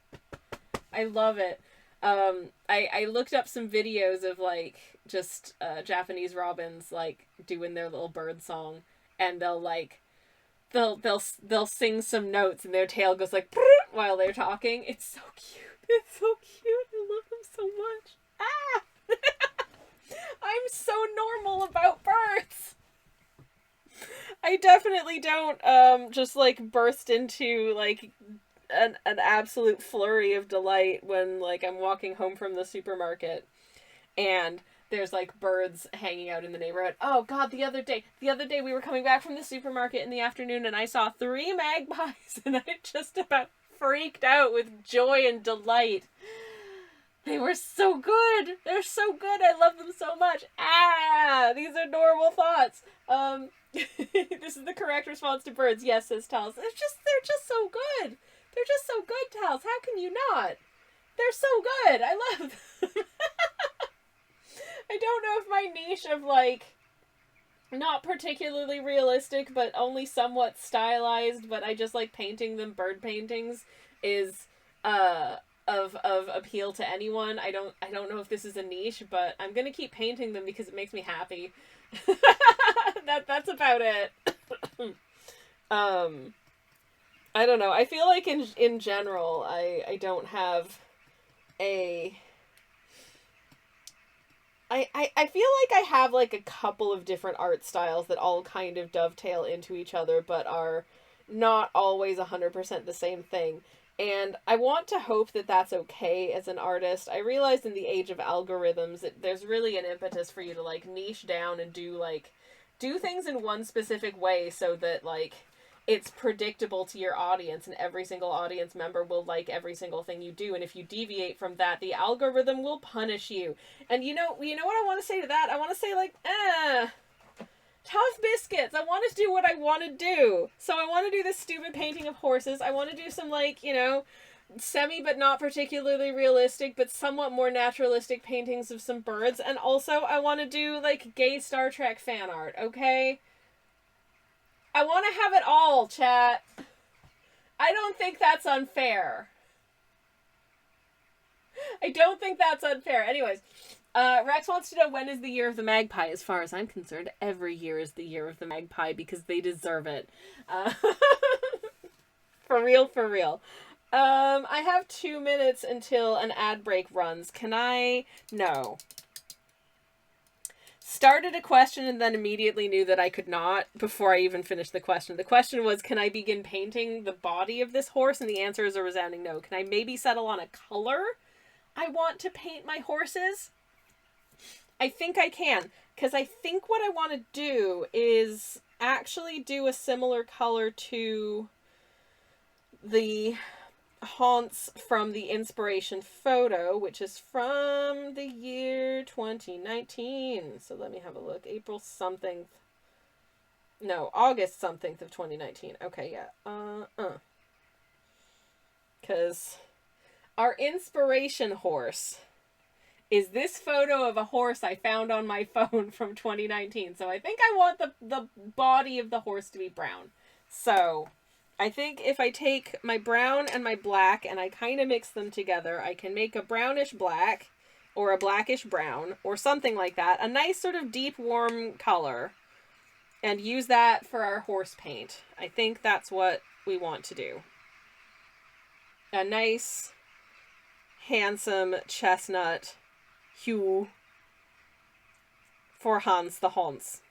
I love it. I looked up some videos of like just Japanese robins like doing their little bird song, and they'll sing some notes and their tail goes like while they're talking. It's so cute. It's so cute. I love them so much. Ah! I'm so normal about birds. I definitely don't just like burst into like an absolute flurry of delight when like I'm walking home from the supermarket and there's like birds hanging out in the neighborhood. Oh god, the other day we were coming back from the supermarket in the afternoon and I saw 3 magpies and I just about freaked out with joy and delight. They were so good. They're so good. I love them so much. These are normal thoughts. This is the correct response to birds. Yes, says Tals. They're just so good. They're just so good, Tals. How can you not? They're so good. I love them. I don't know if my niche of, like, not particularly realistic, but only somewhat stylized, but I just like painting them bird paintings is, of appeal to anyone. I don't know if this is a niche, but I'm gonna keep painting them because it makes me happy. That's about it. I don't know. I feel like in general, I don't have a... I feel like I have like a couple of different art styles that all kind of dovetail into each other, but are not always 100% the same thing. And I want to hope that that's okay as an artist. I realize in the age of algorithms, there's really an impetus for you to like niche down and do things in one specific way so that like it's predictable to your audience and every single audience member will like every single thing you do. And if you deviate from that, the algorithm will punish you. And you know what I want to say to that? I want to say like, tough biscuits. I want to do what I want to do. So I want to do this stupid painting of horses. I want to do some like, semi but not particularly realistic but somewhat more naturalistic paintings of some birds. And also I want to do like gay Star Trek fan art, okay? I want to have it all, chat. I don't think that's unfair. I don't think that's unfair. Anyways, Rex wants to know when is the year of the magpie. As far as I'm concerned, every year is the year of the magpie because they deserve it. For real, for real. I have 2 minutes until an ad break runs. Can I? No. Started a question and then immediately knew that I could not before I even finished the question. The question was, can I begin painting the body of this horse? And the answer is a resounding no. Can I maybe settle on a color I want to paint my horses? I think I can, because I think what I want to do is actually do a similar color to the haunts from the inspiration photo, which is from the year 2019. So let me have a look. April something. No, August something of 2019. Okay, yeah. Because our inspiration horse is this photo of a horse I found on my phone from 2019. So I think I want the body of the horse to be brown. So I think if I take my brown and my black and I kind of mix them together, I can make a brownish black or a blackish brown or something like that. A nice sort of deep, warm color. And use that for our horse paint. I think that's what we want to do. A nice, handsome chestnut hue for Hans the Hans.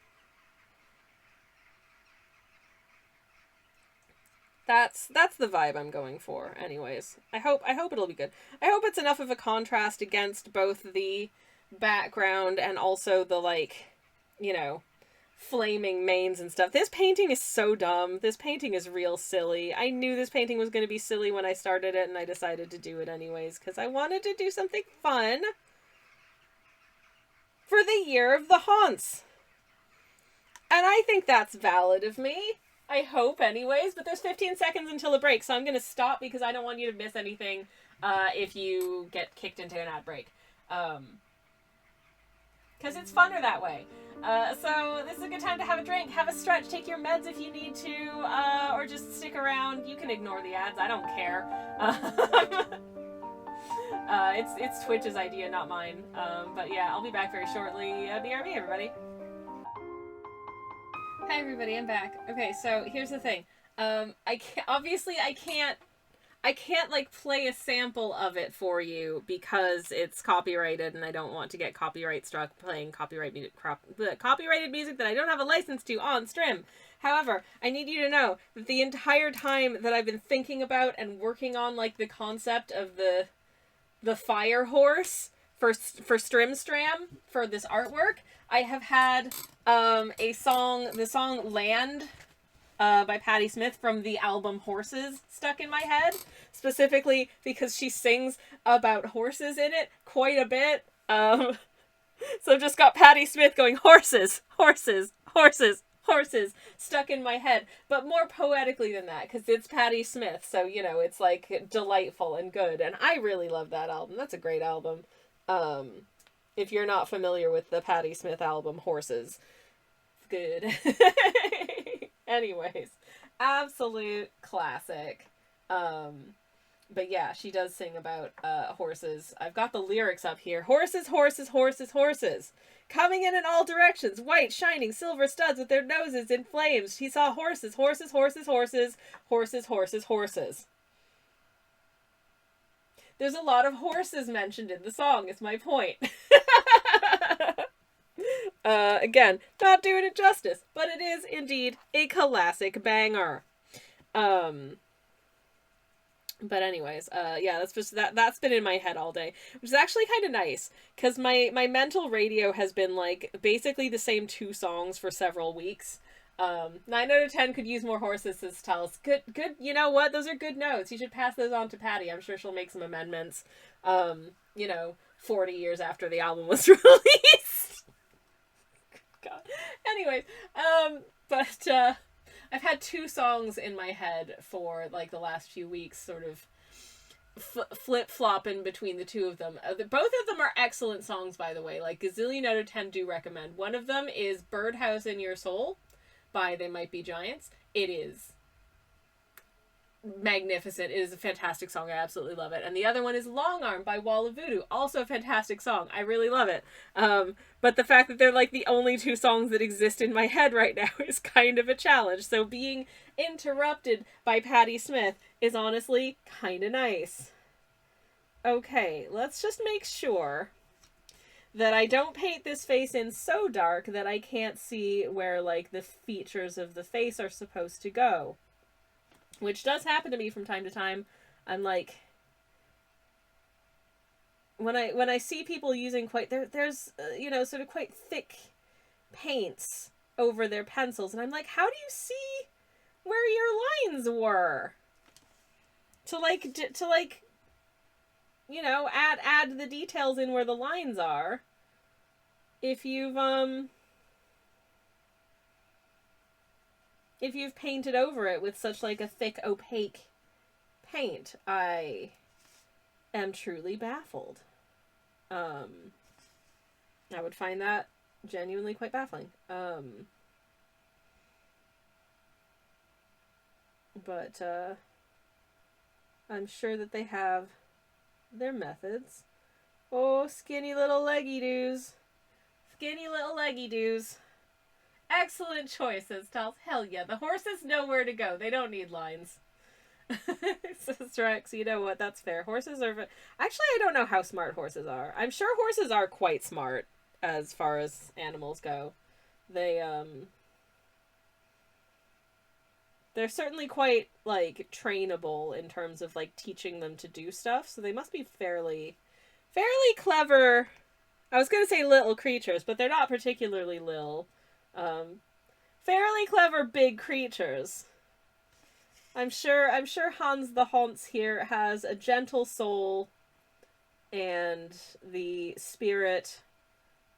That's the vibe I'm going for, anyways. I hope it'll be good. I hope it's enough of a contrast against both the background and also the, like, you know, flaming manes and stuff. This painting is so dumb. This painting is real silly. I knew this painting was going to be silly when I started it, and I decided to do it anyways, because I wanted to do something fun for the year of the haunts. And I think that's valid of me. I hope anyways, but there's 15 seconds until the break, so I'm going to stop because I don't want you to miss anything if you get kicked into an ad break. Because it's funner that way. So this is a good time to have a drink, have a stretch, take your meds if you need to, or just stick around. You can ignore the ads, I don't care. It's Twitch's idea, not mine. But yeah, I'll be back very shortly. BRB, everybody. Hi everybody, I'm back. Okay, so here's the thing. I can't like play a sample of it for you because it's copyrighted and I don't want to get copyright struck playing copyrighted music that I don't have a license to on stream. However, I need you to know that the entire time that I've been thinking about and working on like the concept of the fire horse for Strimstram for this artwork, I have had the song Land by Patti Smith from the album Horses stuck in my head, specifically because she sings about horses in it quite a bit. So I've just got Patti Smith going horses, horses, horses, horses stuck in my head, but more poetically than that because it's Patti Smith, so you know it's like delightful and good, and I really love that album. That's a great album. If you're not familiar with the Patti Smith album Horses, good. Anyways, absolute classic. But yeah, she does sing about horses. I've got the lyrics up here. Horses, horses, horses, horses. Coming in all directions. White, shining, silver studs with their noses in flames. He saw horses, horses, horses, horses. Horses, horses, horses. There's a lot of horses mentioned in the song, is my point. Again, not doing it justice, but it is indeed a classic banger. But anyways, yeah, that's just that's been in my head all day, which is actually kind of nice because my mental radio has been like basically the same 2 songs for several weeks. 9 out of 10 could use more horses, says Tells. Good. You know what? Those are good notes. You should pass those on to Patti. I'm sure she'll make some amendments. 40 years after the album was released. God. Anyways, but I've had 2 songs in my head for like the last few weeks, sort of flip-flopping between the 2 of them. Both of them are excellent songs, by the way. Like gazillion out of 10 do recommend. One of them is Birdhouse in Your Soul by They Might Be Giants. It is magnificent. It is a fantastic song. I absolutely love it. And the other one is Long Arm by Wall of Voodoo. Also a fantastic song. I really love it. But the fact that they're like the only two songs that exist in my head right now is kind of a challenge. So being interrupted by Patti Smith is honestly kind of nice. Okay, let's just make sure that I don't paint this face in so dark that I can't see where like the features of the face are supposed to go. Which does happen to me from time to time. I'm like, when I see people using quite there's you know, sort of quite thick paints over their pencils, and I'm like, how do you see where your lines were? To like you know, add the details in where the lines are. If you've painted over it with such like a thick opaque paint, I am truly baffled. I would find that genuinely quite baffling. But I'm sure that they have their methods. Oh, skinny little leggy doos. Skinny little leggy doos. Excellent choices, Tals. Hell yeah, the horses know where to go. They don't need lines. Says Rex, you know what, that's fair. Horses are... Actually, I don't know how smart horses are. I'm sure horses are quite smart as far as animals go. They're certainly quite, like, trainable in terms of, like, teaching them to do stuff, so they must be fairly clever. I was gonna say little creatures, but they're not particularly little. Fairly clever big creatures. I'm sure Hans the Honce here has a gentle soul and the spirit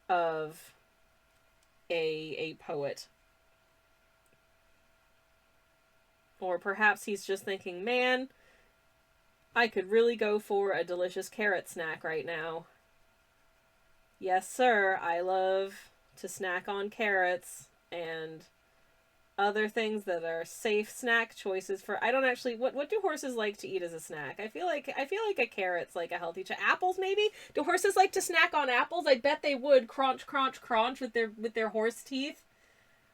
of a poet. Or perhaps he's just thinking, man, I could really go for a delicious carrot snack right now. Yes, sir, I love to snack on carrots and other things that are safe snack choices for... I don't actually... What do horses like to eat as a snack? I feel like a carrot's like a healthy... Apples, maybe? Do horses like to snack on apples? I bet they would. Crunch, crunch, crunch with their horse teeth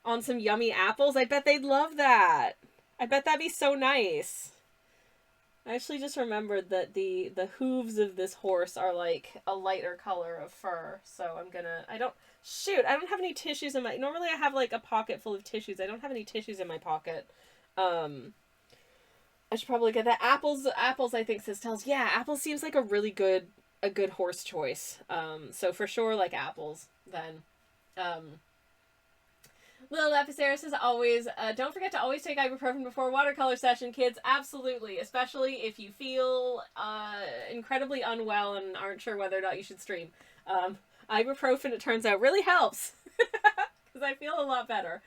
on some yummy apples. I bet they'd love that. I bet that'd be so nice. I actually just remembered that the hooves of this horse are like a lighter color of fur. So I'm gonna... I don't have any tissues in my... Normally I have like a pocket full of tissues. I don't have any tissues in my pocket. I should probably get that. Apples I think says tells. Yeah, apples seems like a good horse choice. So for sure like apples then. Little Epicera says always, don't forget to always take ibuprofen before watercolor session, kids. Absolutely. Especially if you feel incredibly unwell and aren't sure whether or not you should stream. Ibuprofen, it turns out, really helps. Because I feel a lot better.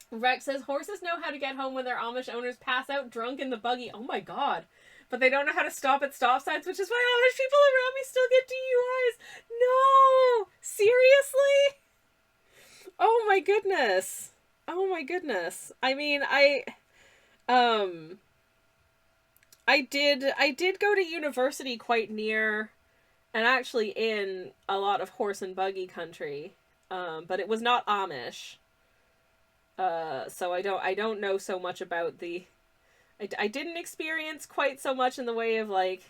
Rex says, horses know how to get home when their Amish owners pass out drunk in the buggy. Oh my god. But they don't know how to stop at stop signs, which is why Amish people around me still get DUIs. No! Seriously? Oh my goodness. Oh my goodness. I mean, I did go to university quite near and actually in a lot of horse and buggy country. But it was not Amish. So I don't know so much about I didn't experience quite so much in the way of like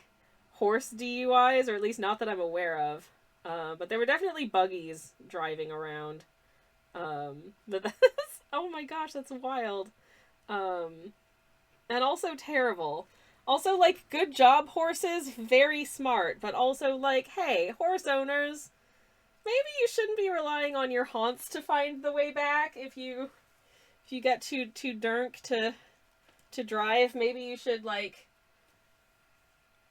horse DUIs, or at least not that I'm aware of. But there were definitely buggies driving around. But that's, oh my gosh, that's wild. And also terrible. Also, like, good job, horses, very smart, but also, like, hey, horse owners, maybe you shouldn't be relying on your haunts to find the way back if you get too drunk to drive. Maybe you should, like,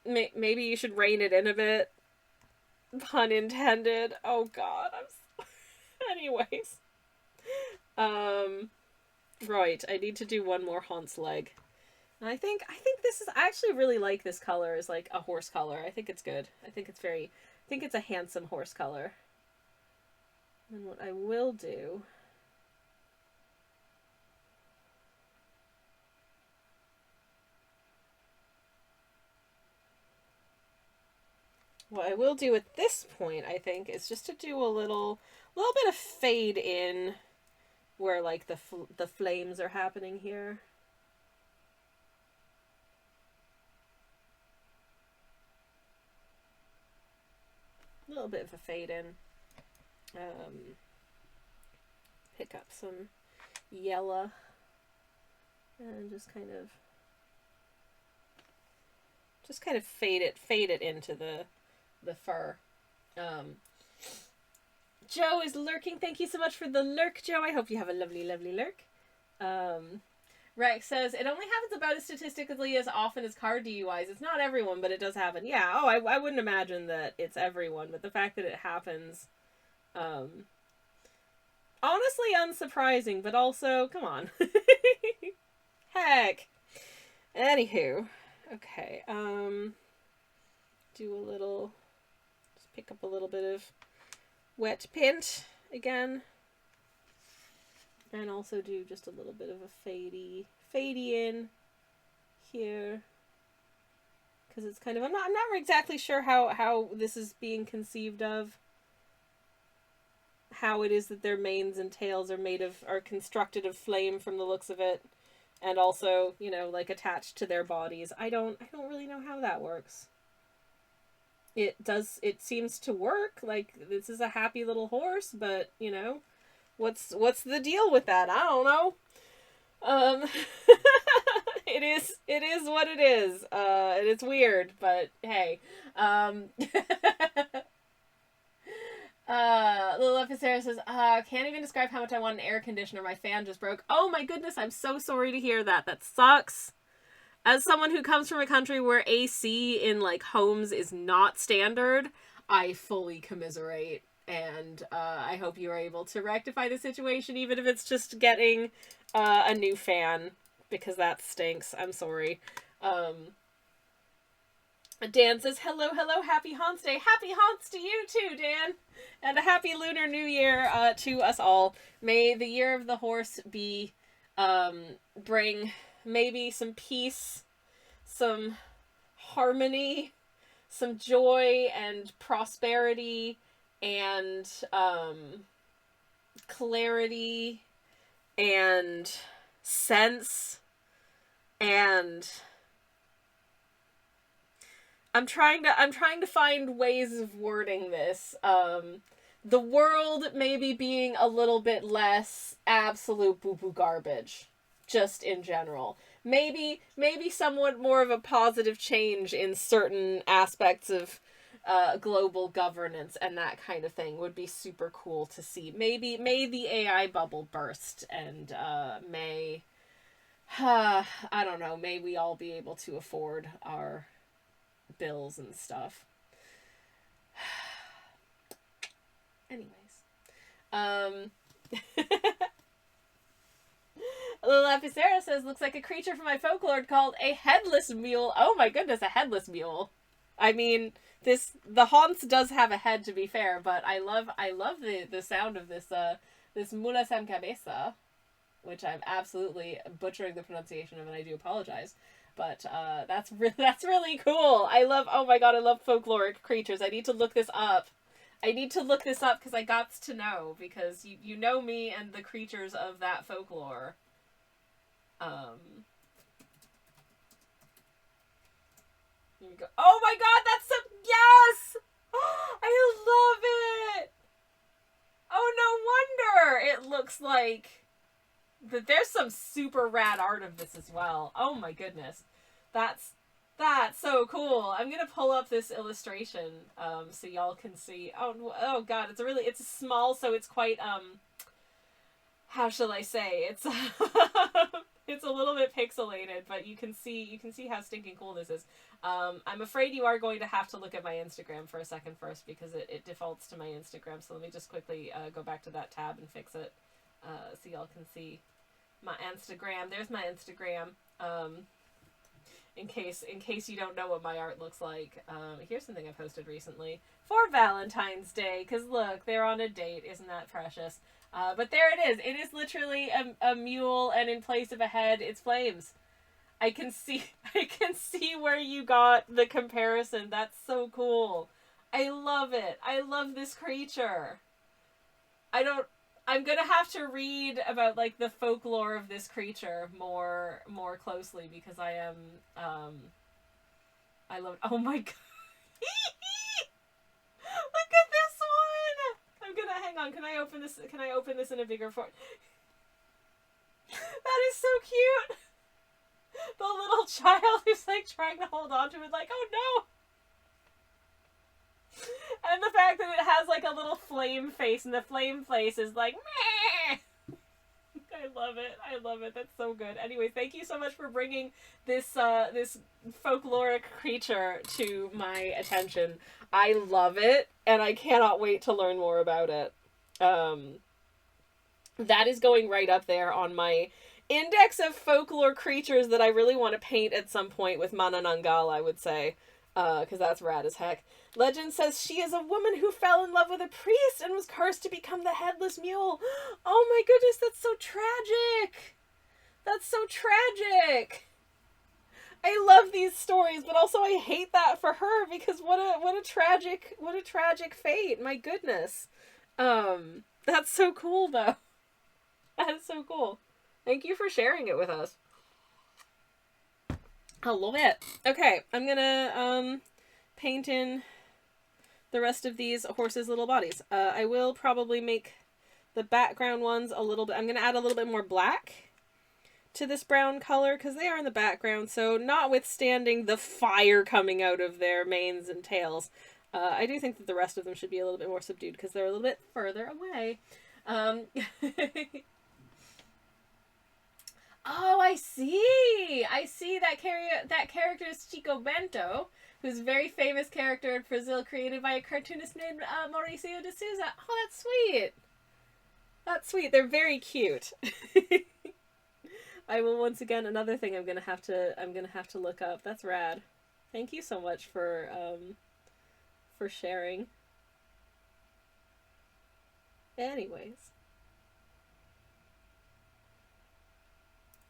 maybe you should rein it in a bit. Pun intended. Oh god, anyways. Right, I need to do one more Haunce leg. And I think this is... I actually really like this color as, like, a horse color. I think it's good. I think it's a handsome horse color. And what I will do... What I will do at this point, I think, is just to do a little bit of fade in where like the flames are happening here. A little bit of a fade in. Pick up some yellow and just kind of fade it into the fur. Joe is lurking. Thank you so much for the lurk, Joe. I hope you have a lovely, lovely lurk. Rex says, it only happens about as statistically as often as car DUIs. It's not everyone, but it does happen. Yeah, I wouldn't imagine that it's everyone, but the fact that it happens, honestly unsurprising, but also, come on. Heck. Anywho, okay, do a little, just pick up a little bit of wet paint again. And also do just a little bit of a fadey in here. Because it's kind of, I'm not exactly sure how this is being conceived of. How it is that their manes and tails are constructed of flame from the looks of it. And also, you know, like attached to their bodies. I don't really know how that works. It seems to work. Like, this is a happy little horse, but, you know, what's the deal with that? I don't know. It is what it is. And it's weird, but hey. Lil Sarah says, can't even describe how much I want an air conditioner. My fan just broke. Oh my goodness, I'm so sorry to hear that. That sucks. As someone who comes from a country where AC in, like, homes is not standard, I fully commiserate. And I hope you are able to rectify the situation, even if it's just getting a new fan, because that stinks. I'm sorry. Dan says, hello, happy Haunts Day. Happy Haunts to you too, Dan. And a happy Lunar New Year to us all. May the year of the horse be, bring maybe some peace, some harmony, some joy and prosperity, and clarity, and sense, and I'm trying to find ways of wording this. The world maybe being a little bit less absolute boo-boo garbage, just in general. Maybe somewhat more of a positive change in certain aspects of global governance and that kind of thing would be super cool to see. May the AI bubble burst, and may I don't know, may we all be able to afford our bills and stuff. Anyways. Little Epicera says, looks like a creature from my folklore called a headless mule. Oh my goodness, a headless mule. I mean, the Haunts does have a head, to be fair, but I love the sound of this mula sem cabeza, which I'm absolutely butchering the pronunciation of, and I do apologize. But that's really cool. Oh my god, I love folkloric creatures. I need to look this up. Because I got to know, because you know me and the creatures of that folklore. Here we go. Oh my god, that's yes! I love it! Oh, no wonder it looks like that there's some super rad art of this as well. Oh my goodness. That's so cool. I'm gonna pull up this illustration so y'all can see. Oh god, it's small, so it's quite how shall I say? It's it's a little bit pixelated, but you can see how stinking cool this is. I'm afraid you are going to have to look at my Instagram for a second first, because it defaults to my Instagram. So let me just quickly go back to that tab and fix it so y'all can see my Instagram. There's my Instagram. In case you don't know what my art looks like, here's something I posted recently for Valentine's Day, because look, they're on a date. Isn't that precious? But there it is. It is literally a mule, and in place of a head, it's flames. I can see where you got the comparison. That's so cool. I love it. I love this creature. I'm gonna have to read about like the folklore of this creature more closely because I am I love. Oh my god! Look at this one. I'm gonna hang on. Can I open this? Can I open this in a bigger form? That is so cute. The little child who's like trying to hold on to it, like, oh no. And the fact that it has like a little flame face, and the flame face is like, meh. I love it. I love it. That's so good. Anyway, thank you so much for bringing this this folkloric creature to my attention. I love it, and I cannot wait to learn more about it. That is going right up there on my index of folklore creatures that I really want to paint at some point with Manananggal, I would say. Because that's rad as heck. Legend says she is a woman who fell in love with a priest and was cursed to become the headless mule. Oh my goodness, that's so tragic. That's so tragic. I love these stories, but also I hate that for her because what a tragic fate. My goodness. That's so cool though. That is so cool. Thank you for sharing it with us. I love it. Okay, I'm gonna paint in the rest of these horses' little bodies. I will probably make the background ones a little bit. I'm gonna add a little bit more black to this brown color because they are in the background. So notwithstanding the fire coming out of their manes and tails, I do think that the rest of them should be a little bit more subdued because they're a little bit further away. Oh, I see! I see that character is Chico Bento, who's a very famous character in Brazil created by a cartoonist named Mauricio de Souza. Oh, that's sweet! That's sweet. They're very cute. I will once again, another thing I'm gonna have to look up. That's rad. Thank you so much for sharing. Anyways.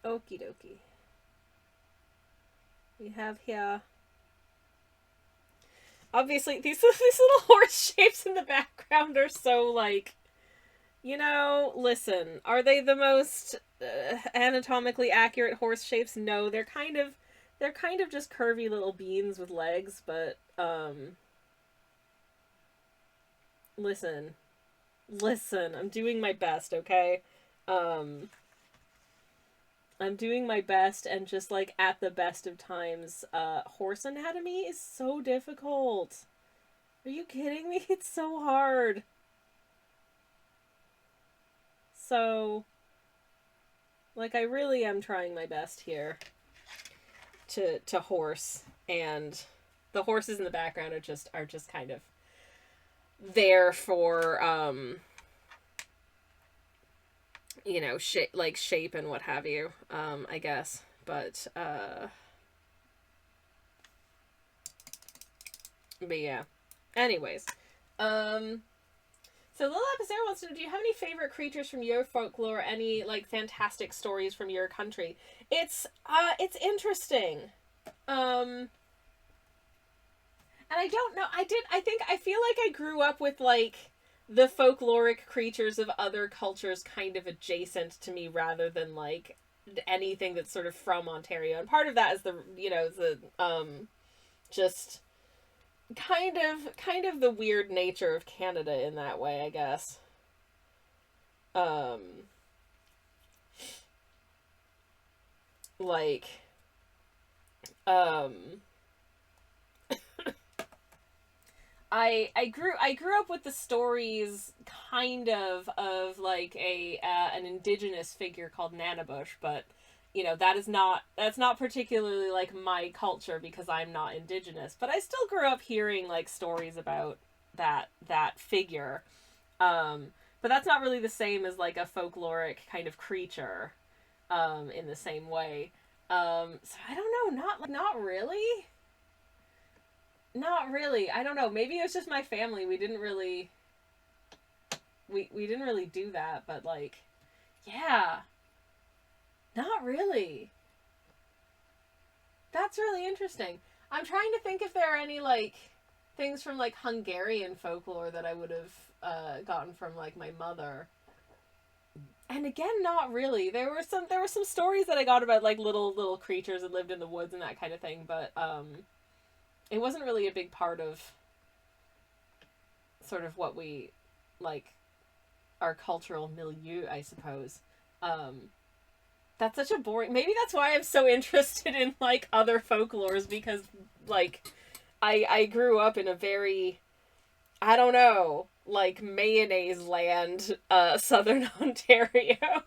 Okie dokie. We have here. Obviously, these little horse shapes in the background are so like, you know, listen, are they the most anatomically accurate horse shapes? No, they're kind of just curvy little beans with legs, but listen, I'm doing my best, okay? I'm doing my best, and just like at the best of times, horse anatomy is so difficult. Are you kidding me? It's so hard. So, like, I really am trying my best here to horse, and the horses in the background are just kind of there for you know, shape and what have you, I guess. But yeah. Anyways. So Lil Epicera wants to know, do you have any favorite creatures from your folklore? Any, like, fantastic stories from your country? It's interesting. And I don't know, I feel like I grew up with, like, the folkloric creatures of other cultures kind of adjacent to me rather than like anything that's sort of from Ontario. And part of that is the, you know, the just kind of the weird nature of Canada in that way, I guess. Like I grew up with the stories kind of like an indigenous figure called Nanabush, but you know, that's not particularly like my culture because I'm not indigenous, but I still grew up hearing like stories about that figure. But that's not really the same as like a folkloric kind of creature in the same way. So I don't know, not really. Not really. I don't know. Maybe it was just my family. We didn't really do that, but like, yeah. Not really. That's really interesting. I'm trying to think if there are any like things from like Hungarian folklore that I would have gotten from like my mother. And again, not really. There were some stories that I got about like little creatures that lived in the woods and that kind of thing, but it wasn't really a big part of sort of what we like our cultural milieu, I suppose. That's such a boring. Maybe that's why I'm so interested in like other folklores, because like I grew up in a very, I don't know, like mayonnaise land, southern Ontario,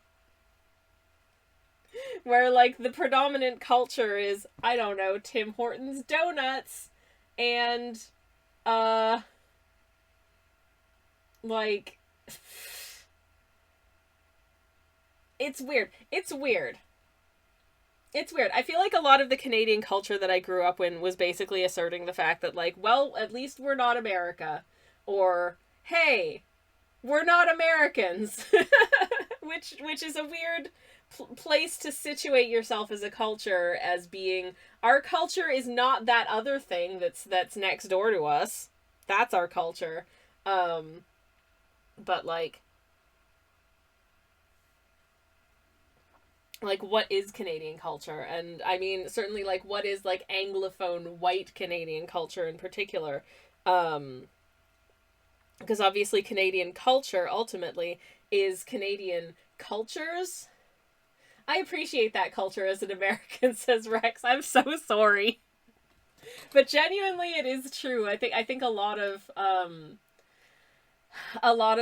where like the predominant culture is, I don't know, Tim Hortons donuts and like it's weird. It's weird. It's weird. I feel like a lot of the Canadian culture that I grew up in was basically asserting the fact that, like, well, at least we're not America. Or, hey, we're not Americans. which is a weird place to situate yourself as a culture, as being, our culture is not that other thing that's next door to us. That's our culture. But, like, what is Canadian culture? And I mean, certainly, like, what is, like, Anglophone white Canadian culture in particular? Because obviously Canadian culture, ultimately, is Canadian cultures. I appreciate that culture as an American, says Rex. I'm so sorry. But genuinely, it is true. I think a lot of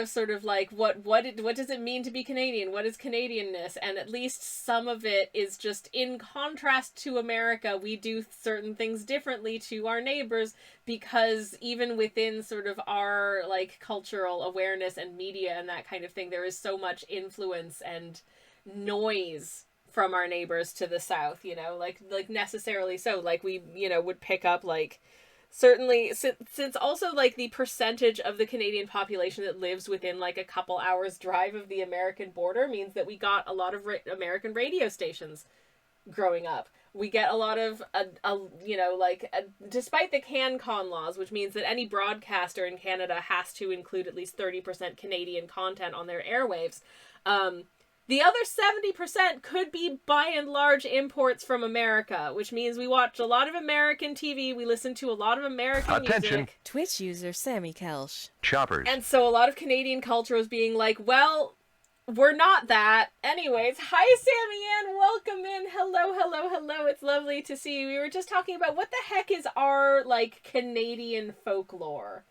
sort of like what does it mean to be Canadian? What is Canadianness? And at least some of it is just in contrast to America. We do certain things differently to our neighbors, because even within sort of our like cultural awareness and media and that kind of thing, there is so much influence and noise from our neighbors to the south, you know, like necessarily so. Like we, you know, would pick up like, certainly, since also, like, the percentage of the Canadian population that lives within, like, a couple hours drive of the American border means that we got a lot of American radio stations growing up. We get a lot of, despite the CanCon laws, which means that any broadcaster in Canada has to include at least 30% Canadian content on their airwaves, the other 70% could be, by and large, imports from America, which means we watch a lot of American TV, we listen to a lot of American music. Twitch user Sammy Kelsch. Choppers. And so a lot of Canadian culture was being like, well, we're not that. Anyways, hi Sammy Ann, welcome in. Hello. It's lovely to see you. We were just talking about what the heck is our, like, Canadian folklore.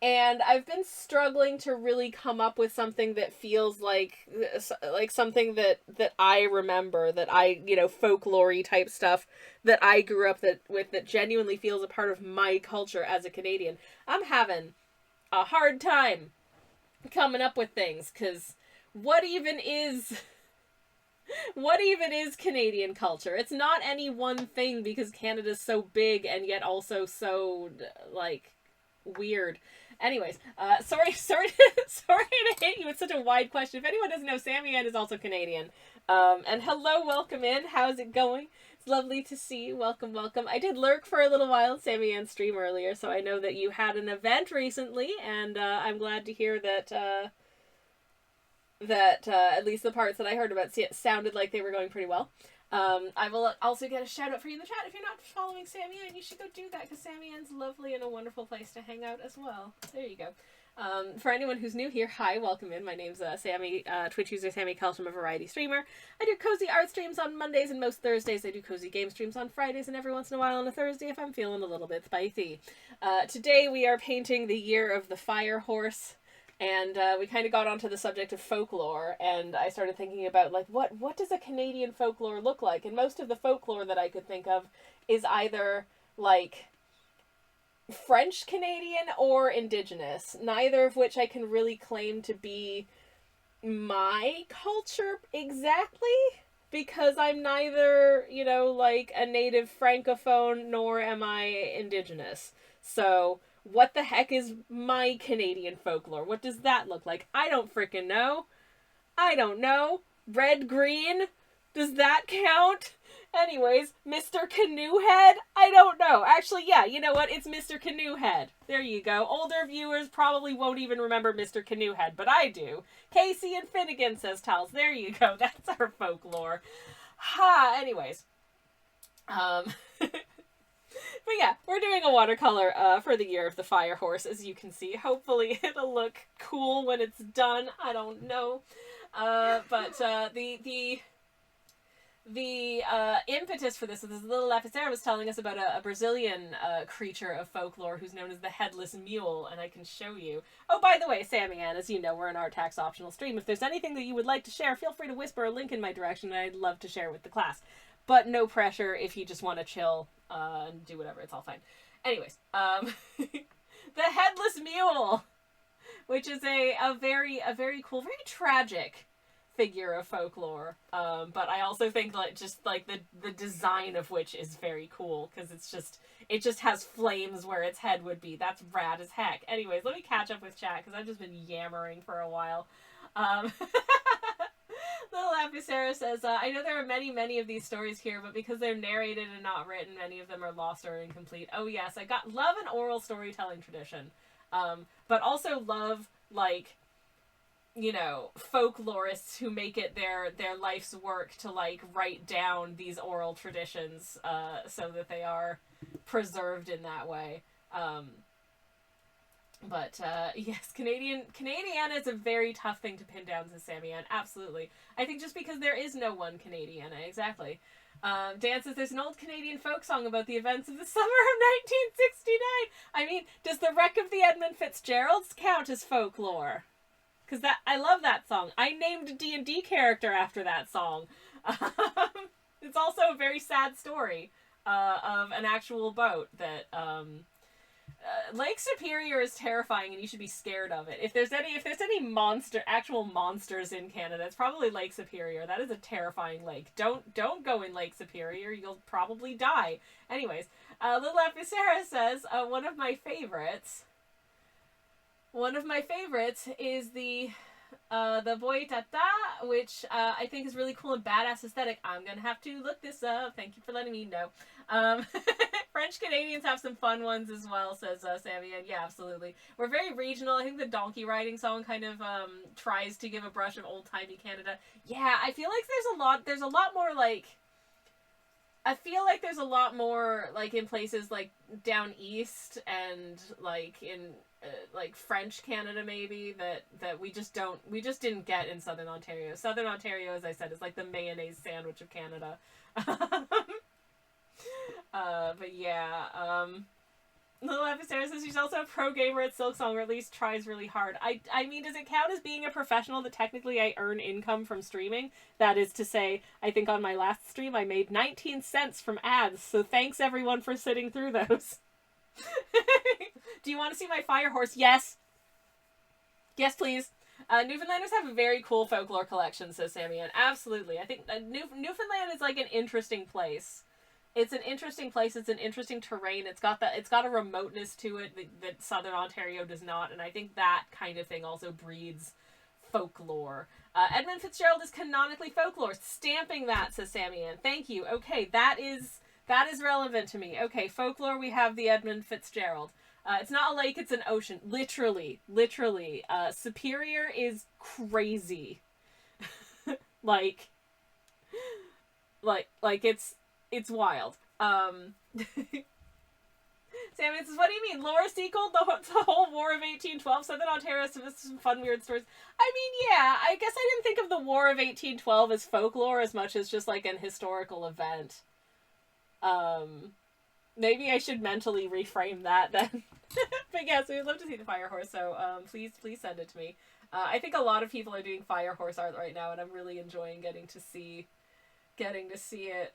And I've been struggling to really come up with something that feels like something that I remember, that I, you know, folklore-y type stuff that I grew up with that genuinely feels a part of my culture as a Canadian. I'm having a hard time coming up with things, because what even is Canadian culture? It's not any one thing, because Canada's so big and yet also so, like, weird. Anyways, sorry to hit you with such a wide question. If anyone doesn't know, Sammy Ann is also Canadian. And hello, welcome in. How's it going? It's lovely to see you. Welcome. I did lurk for a little while in Sammy Ann's stream earlier, so I know that you had an event recently, and I'm glad to hear that at least the parts that I heard about sounded like they were going pretty well. I will also get a shout out for you in the chat. If you're not following Sammy Ann, you should go do that, because Sammy Ann's lovely and a wonderful place to hang out as well. There you go. For anyone who's new here, hi, welcome in. My name's Sammy, Twitch user Sammy Kelsch. I'm a variety streamer. I do cozy art streams on Mondays and most Thursdays. I do cozy game streams on Fridays, and every once in a while on a Thursday if I'm feeling a little bit spicy. Today we are painting the Year of the Fire Horse. And we kind of got onto the subject of folklore, and I started thinking about, like, what does a Canadian folklore look like? And most of the folklore that I could think of is either, like, French Canadian or Indigenous, neither of which I can really claim to be my culture exactly, because I'm neither, you know, like, a native Francophone, nor am I Indigenous. So what the heck is my Canadian folklore? What does that look like? I don't frickin' know. I don't know. Red, green? Does that count? Anyways, Mr. Canoe Head? I don't know. Actually, yeah, you know what? It's Mr. Canoe Head. There you go. Older viewers probably won't even remember Mr. Canoe Head, but I do. Casey and Finnegan, says Tals. There you go. That's our folklore. Ha! Anyways. But yeah, we're doing a watercolor for the Year of the Fire Horse, as you can see. Hopefully it'll look cool when it's done. I don't know. But the impetus for this little lapicera was telling us about a Brazilian creature of folklore who's known as the headless mule, and I can show you. Oh, by the way, Sammy Ann, as you know, we're an art tax optional stream. If there's anything that you would like to share, feel free to whisper a link in my direction, and I'd love to share with the class. But no pressure if you just want to chill and do whatever. It's all fine. Anyways, the headless mule, which is a very cool, very tragic figure of folklore. But I also think the design of which is very cool, because it just has flames where its head would be. That's rad as heck. Anyways, let me catch up with chat, because I've just been yammering for a while. Little Lapicera says, I know there are many of these stories here, but because they're narrated and not written, many of them are lost or incomplete. Oh yes, I love an oral storytelling tradition. But also love, like, you know, folklorists who make it their life's work to, like, write down these oral traditions, so that they are preserved in that way. But yes, Canadiana is a very tough thing to pin down, says Sammy Ann. Absolutely. I think just because there is no one Canadiana, exactly. Dan says there's an old Canadian folk song about the events of the summer of 1969. I mean, does the wreck of the Edmund Fitzgeralds count as folklore? Because I love that song. I named a D&D character after that song. It's also a very sad story of an actual boat that... Lake Superior is terrifying, and you should be scared of it. If there's any actual monsters in Canada, it's probably Lake Superior. That is a terrifying lake. Don't go in Lake Superior. You'll probably die. Anyways, Little Lapicera says one of my favorites is the Boy Tata, which I think is really cool and badass aesthetic. I'm gonna have to look this up. Thank you for letting me know. French Canadians have some fun ones as well, says Sammy, and yeah, absolutely. We're very regional. I think the donkey riding song kind of tries to give a brush of old-timey Canada. Yeah, I feel like there's a lot more, like... I feel like there's a lot more, like, in places, like, down east and, like, in, like, French Canada, maybe, that we just didn't get in Southern Ontario. Southern Ontario, as I said, is, like, the mayonnaise sandwich of Canada. But yeah, Little Lapicera says she's also a pro gamer at Silksong, or at least tries really hard. I mean, does it count as being a professional that technically I earn income from streaming? That is to say, I think on my last stream I made 19 cents from ads, so thanks everyone for sitting through those. Do you want to see my fire horse? Yes. Yes, please. Newfoundlanders have a very cool folklore collection, says Sammy Ann. Absolutely. I think Newfoundland is like an interesting place. It's an interesting place. It's an interesting terrain. It's got a remoteness to it that Southern Ontario does not, and I think that kind of thing also breeds folklore. Edmund Fitzgerald is canonically folklore. Stamping that, says Sammy Ann. Thank you. Okay, that is relevant to me. Okay, folklore, we have the Edmund Fitzgerald. It's not a lake, it's an ocean. Literally. Superior is crazy. like it's wild. Sam, says, what do you mean? Laura Seacole, the whole War of 1812, Southern Ontario, some fun, weird stories. I mean, yeah, I guess I didn't think of the War of 1812 as folklore as much as just, like, an historical event. Maybe I should mentally reframe that then. But yeah, so we'd love to see the fire horse, so please send it to me. I think a lot of people are doing fire horse art right now, and I'm really enjoying getting to see it.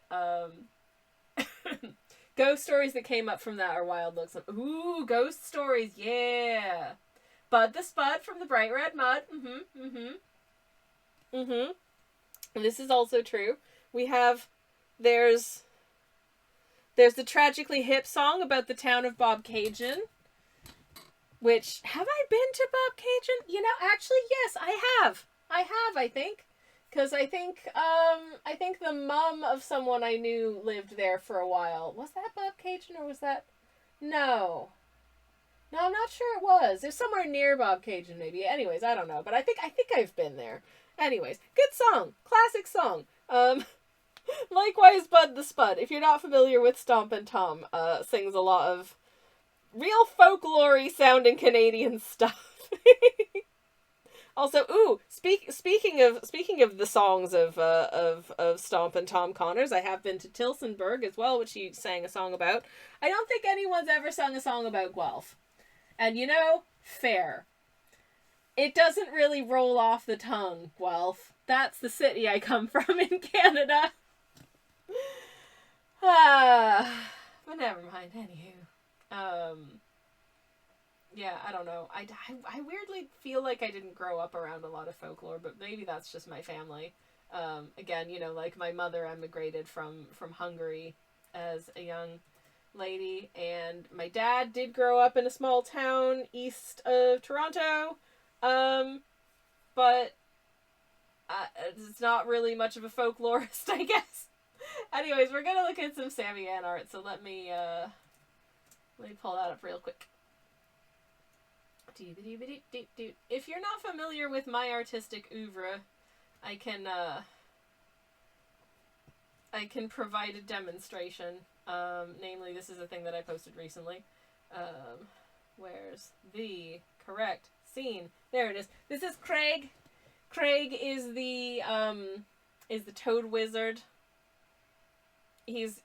Ghost stories that came up from that are wild looks. Ooh, ghost stories, yeah. Bud the Spud from the Bright Red Mud. This is also true. We have, there's the Tragically Hip song about the town of Bobcaygeon. Which, have I been to Bobcaygeon? You know, actually, yes, I have, I think. Because I think the mom of someone I knew lived there for a while. Was that Bob Cajun or was that... No. No, I'm not sure it was. It was somewhere near Bob Cajun, maybe. Anyways, I don't know. But I think I've been there. Anyways, good song. Classic song. Likewise, Bud the Spud. If you're not familiar with Stompin' Tom, sings a lot of real folklore-y sounding Canadian stuff. Also, speaking of the songs of Stompin' Tom Connors, I have been to Tilsonburg as well, which he sang a song about. I don't think anyone's ever sung a song about Guelph. And you know, fair. It doesn't really roll off the tongue, Guelph. That's the city I come from in Canada. But never mind, anywho. Yeah, I don't know. I weirdly feel like I didn't grow up around a lot of folklore, but maybe that's just my family. Again, you know, like my mother emigrated from Hungary as a young lady, and my dad did grow up in a small town east of Toronto, but it's not really much of a folklorist, I guess. Anyways, we're gonna look at some Sammy Ann art, so let me pull that up real quick. If you're not familiar with my artistic oeuvre, I can provide a demonstration. Namely, this is a thing that I posted recently. Where's the correct scene? There it is. This is Craig. Craig is the Toad Wizard. He's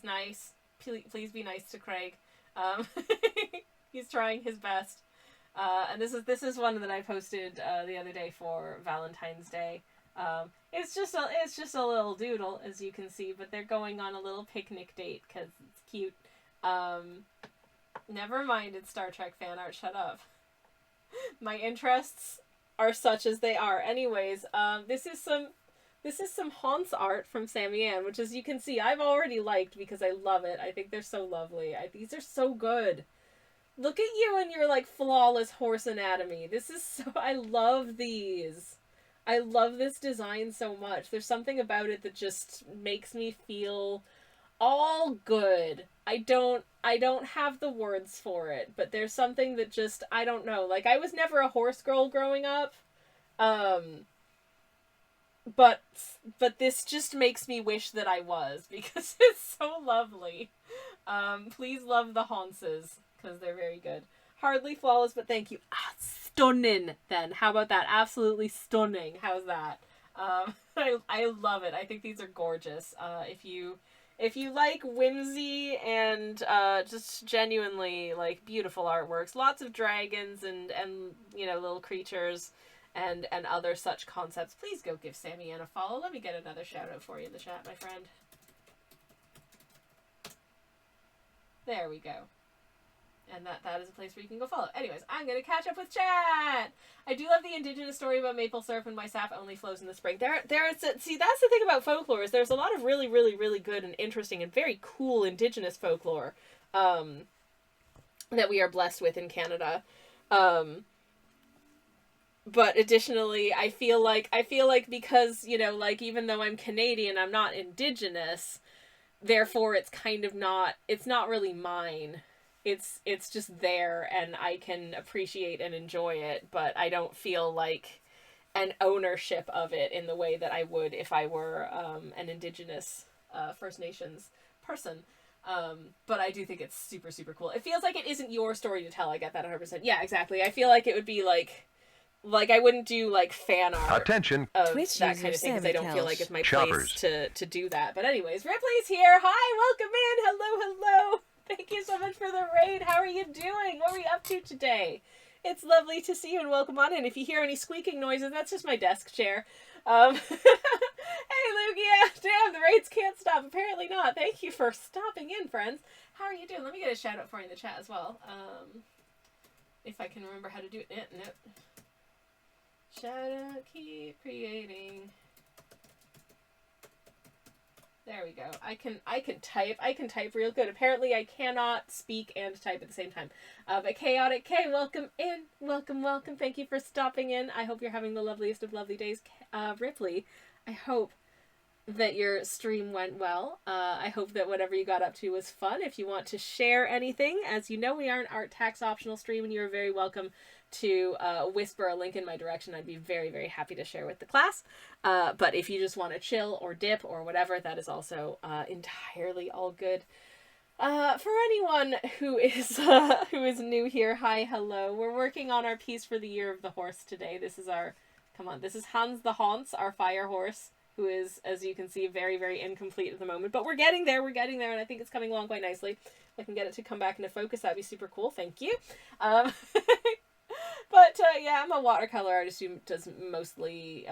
nice. Please be nice to Craig. He's trying his best. And this is one that I posted the other day for Valentine's Day. It's just a little doodle, as you can see, but they're going on a little picnic date because it's cute. Never mind, it's Star Trek fan art. Shut up. My interests are such as they are. Anyways, this is some Haunts art from Sammy Ann, which, as you can see, I've already liked because I love it. I think they're so lovely. These are so good. Look at you and your, like, flawless horse anatomy. This is so... I love these. I love this design so much. There's something about it that just makes me feel all good. I don't have the words for it, but there's something that just... I don't know. Like, I was never a horse girl growing up. But this just makes me wish that I was, because it's so lovely. Please love the Haunces, because they're very good. Hardly flawless, but thank you. Stunning, then. How about that? Absolutely stunning. How's that? I love it. I think these are gorgeous. If you like whimsy and just genuinely, like, beautiful artworks, lots of dragons and you know, little creatures and other such concepts, please go give Sammy Ann a follow. Let me get another shout out for you in the chat, my friend. There we go. And that is a place where you can go follow. Anyways, I'm going to catch up with chat. I do love the indigenous story about maple syrup and my sap only flows in the spring. See, that's the thing about folklore, is there's a lot of really, really, really good and interesting and very cool indigenous folklore that we are blessed with in Canada. But additionally, I feel like because, you know, like, even though I'm Canadian, I'm not indigenous, therefore it's kind of not, it's not really mine. It's just there, and I can appreciate and enjoy it, but I don't feel like an ownership of it in the way that I would if I were an Indigenous First Nations person. But I do think it's super, super cool. It feels like it isn't your story to tell. I get that 100%. Yeah, exactly. I feel like it would be like I wouldn't do, like, fan art Attention. of Twitch that kind of thing, because I don't feel like it's my Choppers. place to do that. But anyways, Ripley's here. Hi, welcome in. Hello. Thank you so much for the raid. How are you doing? What are we up to today? It's lovely to see you, and welcome on in. If you hear any squeaking noises, that's just my desk chair. Hey, Lugia. Damn, the raids can't stop. Apparently not. Thank you for stopping in, friends. How are you doing? Let me get a shout out for you in the chat as well. If I can remember how to do it. Nope. Shout out, keep creating. There we go. I can type real good. Apparently I cannot speak and type at the same time. But Chaotic K, welcome in. Welcome. Thank you for stopping in. I hope you're having the loveliest of lovely days. Ripley, I hope that your stream went well. I hope that whatever you got up to was fun. If you want to share anything, as you know, we are an art tax optional stream, and you're very welcome to whisper a link in my direction. I'd be very, very happy to share with the class. But if you just want to chill or dip or whatever, that is also entirely all good. For anyone who is new here, hi, hello. We're working on our piece for the Year of the Horse today. This is Hans the Haunts, our fire horse, who is, as you can see, very, very incomplete at the moment. But we're getting there, and I think it's coming along quite nicely. If I can get it to come back into focus, that'd be super cool. Thank you. But yeah, I'm a watercolor artist who does mostly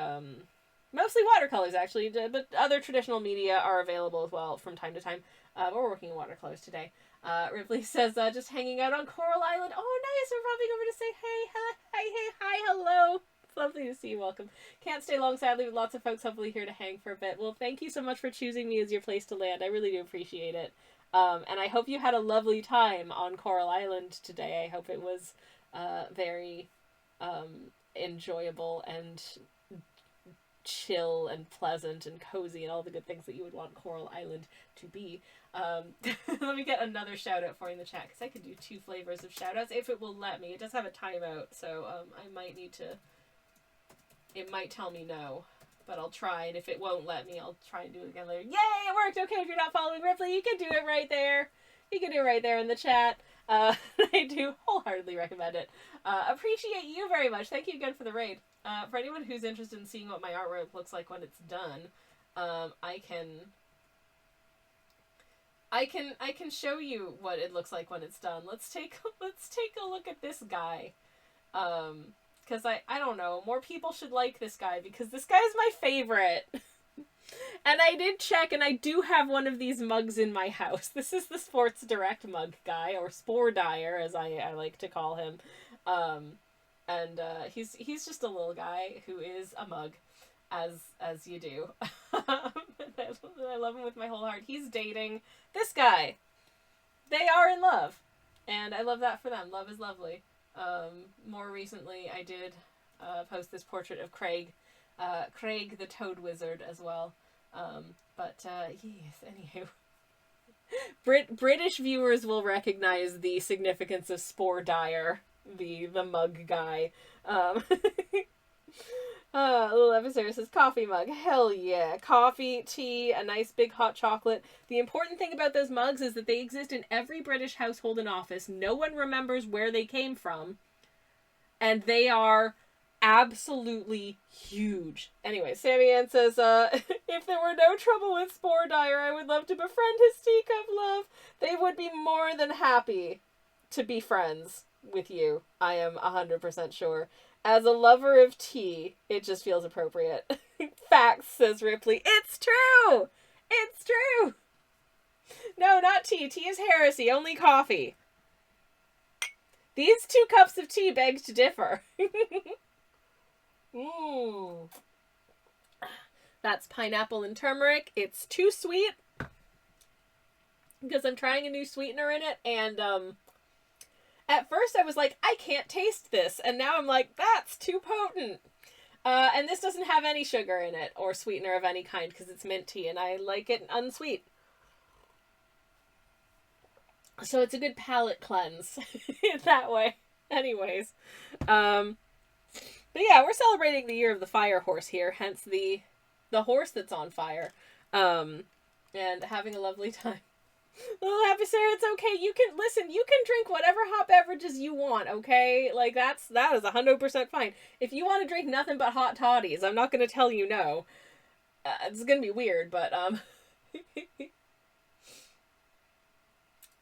watercolors, actually, but other traditional media are available as well from time to time. We're working in watercolors today. Ripley says, just hanging out on Coral Island. Oh, nice. We're popping over to say hi, hello. It's lovely to see you. Welcome. Can't stay long, sadly, with lots of folks hopefully here to hang for a bit. Well, thank you so much for choosing me as your place to land. I really do appreciate it. And I hope you had a lovely time on Coral Island today. I hope it was very enjoyable and chill and pleasant and cozy and all the good things that you would want Coral Island to be. Let me get another shout out for you in the chat, because I could do 2 flavors of shout outs if it will let me. It does have a timeout, so I might need to, it might tell me no, but I'll try, and if it won't let me, I'll try and do it again later. Yay, it worked! Okay, if you're not following Ripley, you can do it right there. You can do it right there in the chat. I do wholeheartedly recommend it. Appreciate you very much. Thank you again for the raid. For anyone who's interested in seeing what my artwork looks like when it's done, I can show you what it looks like when it's done. Let's take a look at this guy. Because I don't know, more people should like this guy, because this guy's my favorite. And I did check, and I do have one of these mugs in my house. This is the Sports Direct mug guy, or Spore Dyer, as I like to call him. And he's just a little guy who is a mug, as you do. I love him with my whole heart. He's dating this guy. They are in love, and I love that for them. Love is lovely. More recently, I did post this portrait of Craig the Toad Wizard as well. Yes, anywho. British viewers will recognize the significance of Spore Dyer, the mug guy. Little episode says coffee mug. Hell yeah. Coffee, tea, a nice big hot chocolate. The important thing about those mugs is that they exist in every British household and office. No one remembers where they came from. And they are absolutely huge. Anyway, Sammy Ann says, if there were no trouble with Spore Dyer, I would love to befriend his teacup love. They would be more than happy to be friends with you. I am 100% sure. As a lover of tea, it just feels appropriate. Facts, says Ripley. It's true! It's true! No, not tea. Tea is heresy. Only coffee. These 2 cups of tea beg to differ. That's pineapple and turmeric. It's too sweet, because I'm trying a new sweetener in it, and at first I was like, I can't taste this, and now I'm like, that's too potent. And this doesn't have any sugar in it, or sweetener of any kind, because it's mint tea, and I like it unsweet. So it's a good palate cleanse that way. Anyways. But yeah, we're celebrating the Year of the Fire Horse here, hence the horse that's on fire. And having a lovely time. Little Happy Sarah, it's okay. You can drink whatever hot beverages you want, okay? Like, that is 100% fine. If you want to drink nothing but hot toddies, I'm not going to tell you no. It's going to be weird, but,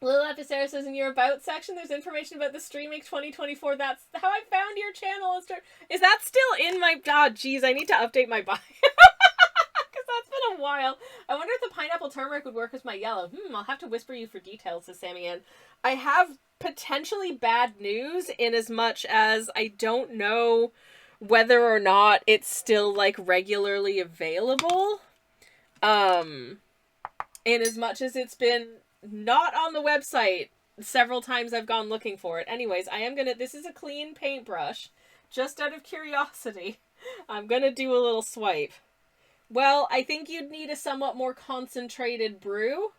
Little Happy Sarah says, in your About section, there's information about the Streaming 2024. That's how I found your channel. Is that still in my... God, jeez, I need to update my bio. Because that's been a while. I wonder if the pineapple turmeric would work as my yellow. I'll have to whisper you for details, says Sammy Ann. I have potentially bad news, in as much as I don't know whether or not it's still, like, regularly available. in as much as it's been not on the website several times I've gone looking for it. Anyways, this is a clean paintbrush. Just out of curiosity, I'm gonna do a little swipe. Well, I think you'd need a somewhat more concentrated brew,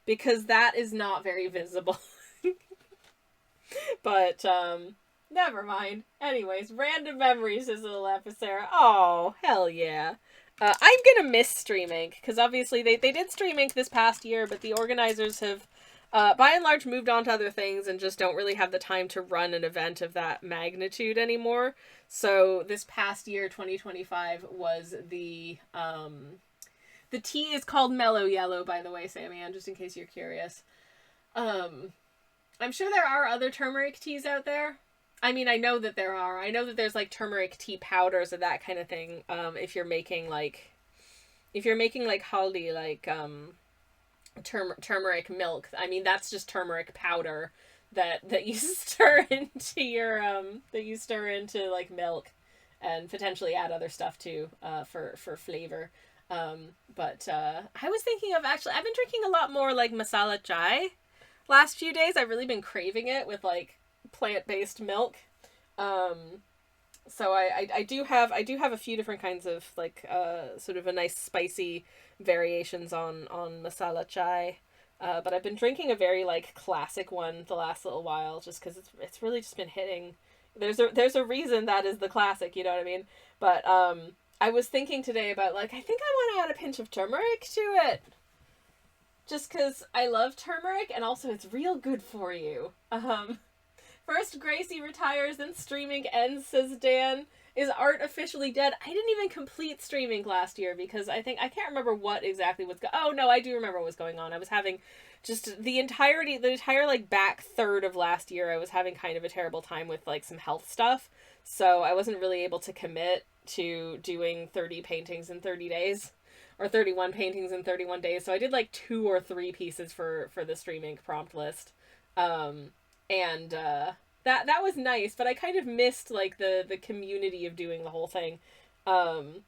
because that is not very visible. But, never mind. Anyways, random memories is a little episode. Oh, hell yeah. I'm gonna miss Stream Inc. because obviously they did Stream Inc. this past year, but the organizers have, by and large, moved on to other things and just don't really have the time to run an event of that magnitude anymore. So this past year, 2025, was the tea is called Mellow Yellow, by the way, Sammy Ann, just in case you're curious. I'm sure there are other turmeric teas out there. I mean, I know that there are. I know that there's like turmeric tea powders and that kind of thing. If you're making like haldi, like turmeric milk. I mean, that's just turmeric powder that you stir into your like milk, and potentially add other stuff too, for flavor. But I was thinking of, actually, I've been drinking a lot more like masala chai last few days. I've really been craving it with like plant-based milk. So I do have a few different kinds of like sort of a nice spicy variations on masala chai. But I've been drinking a very like classic one the last little while, just because it's really just been hitting. There's a reason that is the classic, you know what I mean? But I was thinking today about, like, I think I want to add a pinch of turmeric to it. Just because I love turmeric, and also it's real good for you. First Gracie retires, then streaming ends, says Dan. Is art officially dead? I didn't even complete streaming last year because I can't remember what exactly was oh no, I do remember what was going on. I was having just the entire like back third of last year, I was having kind of a terrible time with like some health stuff. So I wasn't really able to commit to doing 30 paintings in 30 days. Or 31 paintings in 31 days. So I did like 2 or 3 pieces for the streaming prompt list. That was nice, but I kind of missed like the community of doing the whole thing. So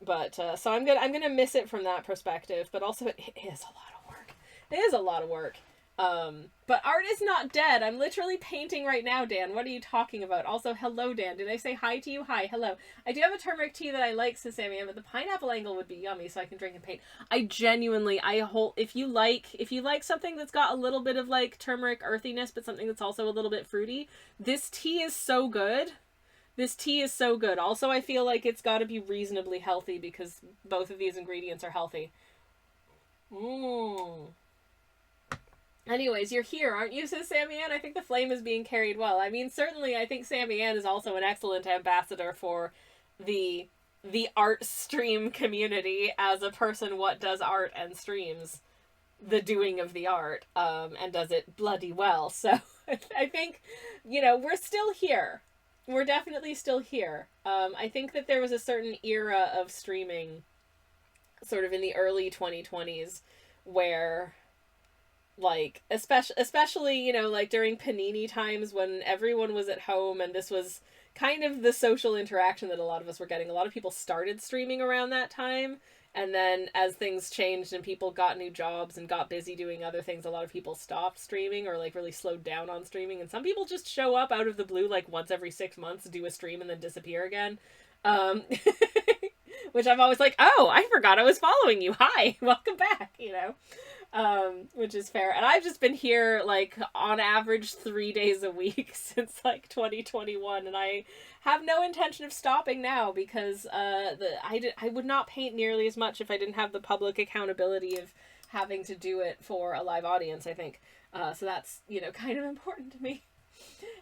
I'm gonna miss it from that perspective, but also it is a lot of work. It is a lot of work. But art is not dead. I'm literally painting right now, Dan. What are you talking about? Also, hello, Dan. Did I say hi to you? Hi, hello. I do have a turmeric tea that I like, says Sammy, but the pineapple angle would be yummy, so I can drink and paint. If you like something that's got a little bit of like turmeric earthiness, but something that's also a little bit fruity, this tea is so good. This tea is so good. Also, I feel like it's got to be reasonably healthy because both of these ingredients are healthy. Anyways, you're here, aren't you, says Sammy Ann? I think the flame is being carried well. I mean, certainly, I think Sammy Ann is also an excellent ambassador for the art stream community as a person what does art and streams the doing of the art, and does it bloody well. So I think, we're still here. We're definitely still here. I think that there was a certain era of streaming sort of in the early 2020s where, like, especially, like during Panini times when everyone was at home and this was kind of the social interaction that a lot of us were getting. A lot of people started streaming around that time, and then as things changed and people got new jobs and got busy doing other things, a lot of people stopped streaming or like really slowed down on streaming, and some people just show up out of the blue like once every 6 months, do a stream, and then disappear again. Which I'm always like, oh, I forgot I was following you. Hi, welcome back, which is fair. And I've just been here like on average 3 days a week since like 2021, and I have no intention of stopping now because I would not paint nearly as much if I didn't have the public accountability of having to do it for a live audience, I think. So that's, kind of important to me.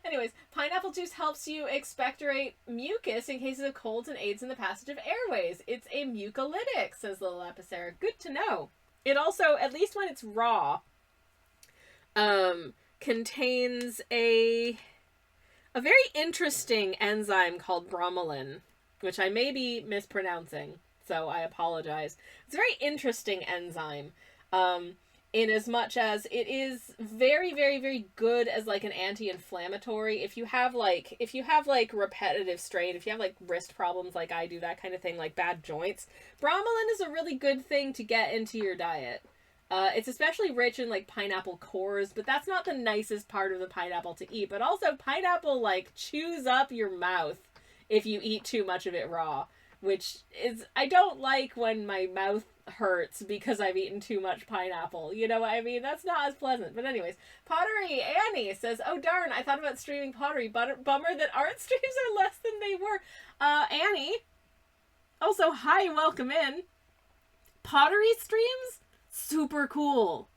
Anyways, pineapple juice helps you expectorate mucus in cases of colds and aids in the passage of airways. It's a mucolytic, says Little Epicera. Good to know. It also, at least when it's raw, contains a very interesting enzyme called bromelain, which I may be mispronouncing, so I apologize. It's a very interesting enzyme, in as much as it is very, very, very good as like an anti-inflammatory. If you have like repetitive strain, if you have like wrist problems like I do, that kind of thing, like bad joints, bromelain is a really good thing to get into your diet. It's especially rich in, like, pineapple cores, but that's not the nicest part of the pineapple to eat. But also, pineapple, like, chews up your mouth if you eat too much of it raw, which is, I don't like when my mouth hurts because I've eaten too much pineapple. You know what I mean? That's not as pleasant. But anyways, Pottery Annie says, oh darn, I thought about streaming pottery. Bummer that art streams are less than they were. Annie, also, hi, welcome in. Pottery streams? Super cool.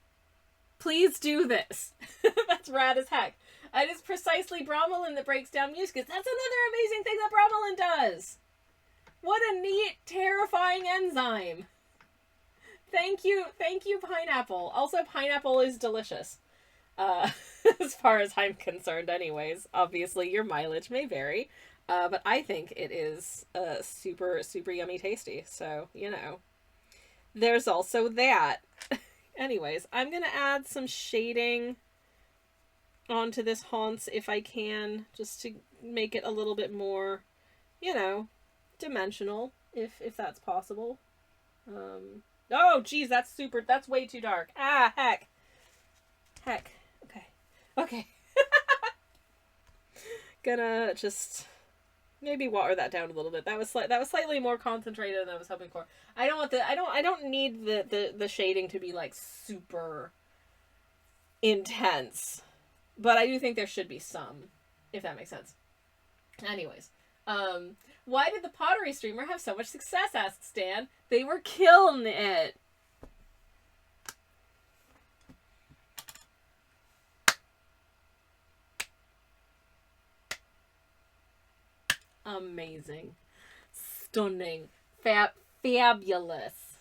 Please do this. That's rad as heck. It is precisely bromelain that breaks down mucus. That's another amazing thing that bromelain does. What a neat, terrifying enzyme. Thank you, pineapple. Also, pineapple is delicious. As far as I'm concerned anyways. Obviously, your mileage may vary. But I think it is super, super yummy tasty. So, you know. There's also that. Anyways, I'm going to add some shading onto this haunts if I can, just to make it a little bit more, you know, dimensional, if that's possible. Oh, geez, that's way too dark. Ah, heck. Okay. Gonna just maybe water that down a little bit. That was slightly more concentrated than I was hoping for. I don't need the shading to be, like, super intense. But I do think there should be some, if that makes sense. Anyways, why did the pottery streamer have so much success, asks Stan. They were killing it. Amazing. Stunning. Fabulous.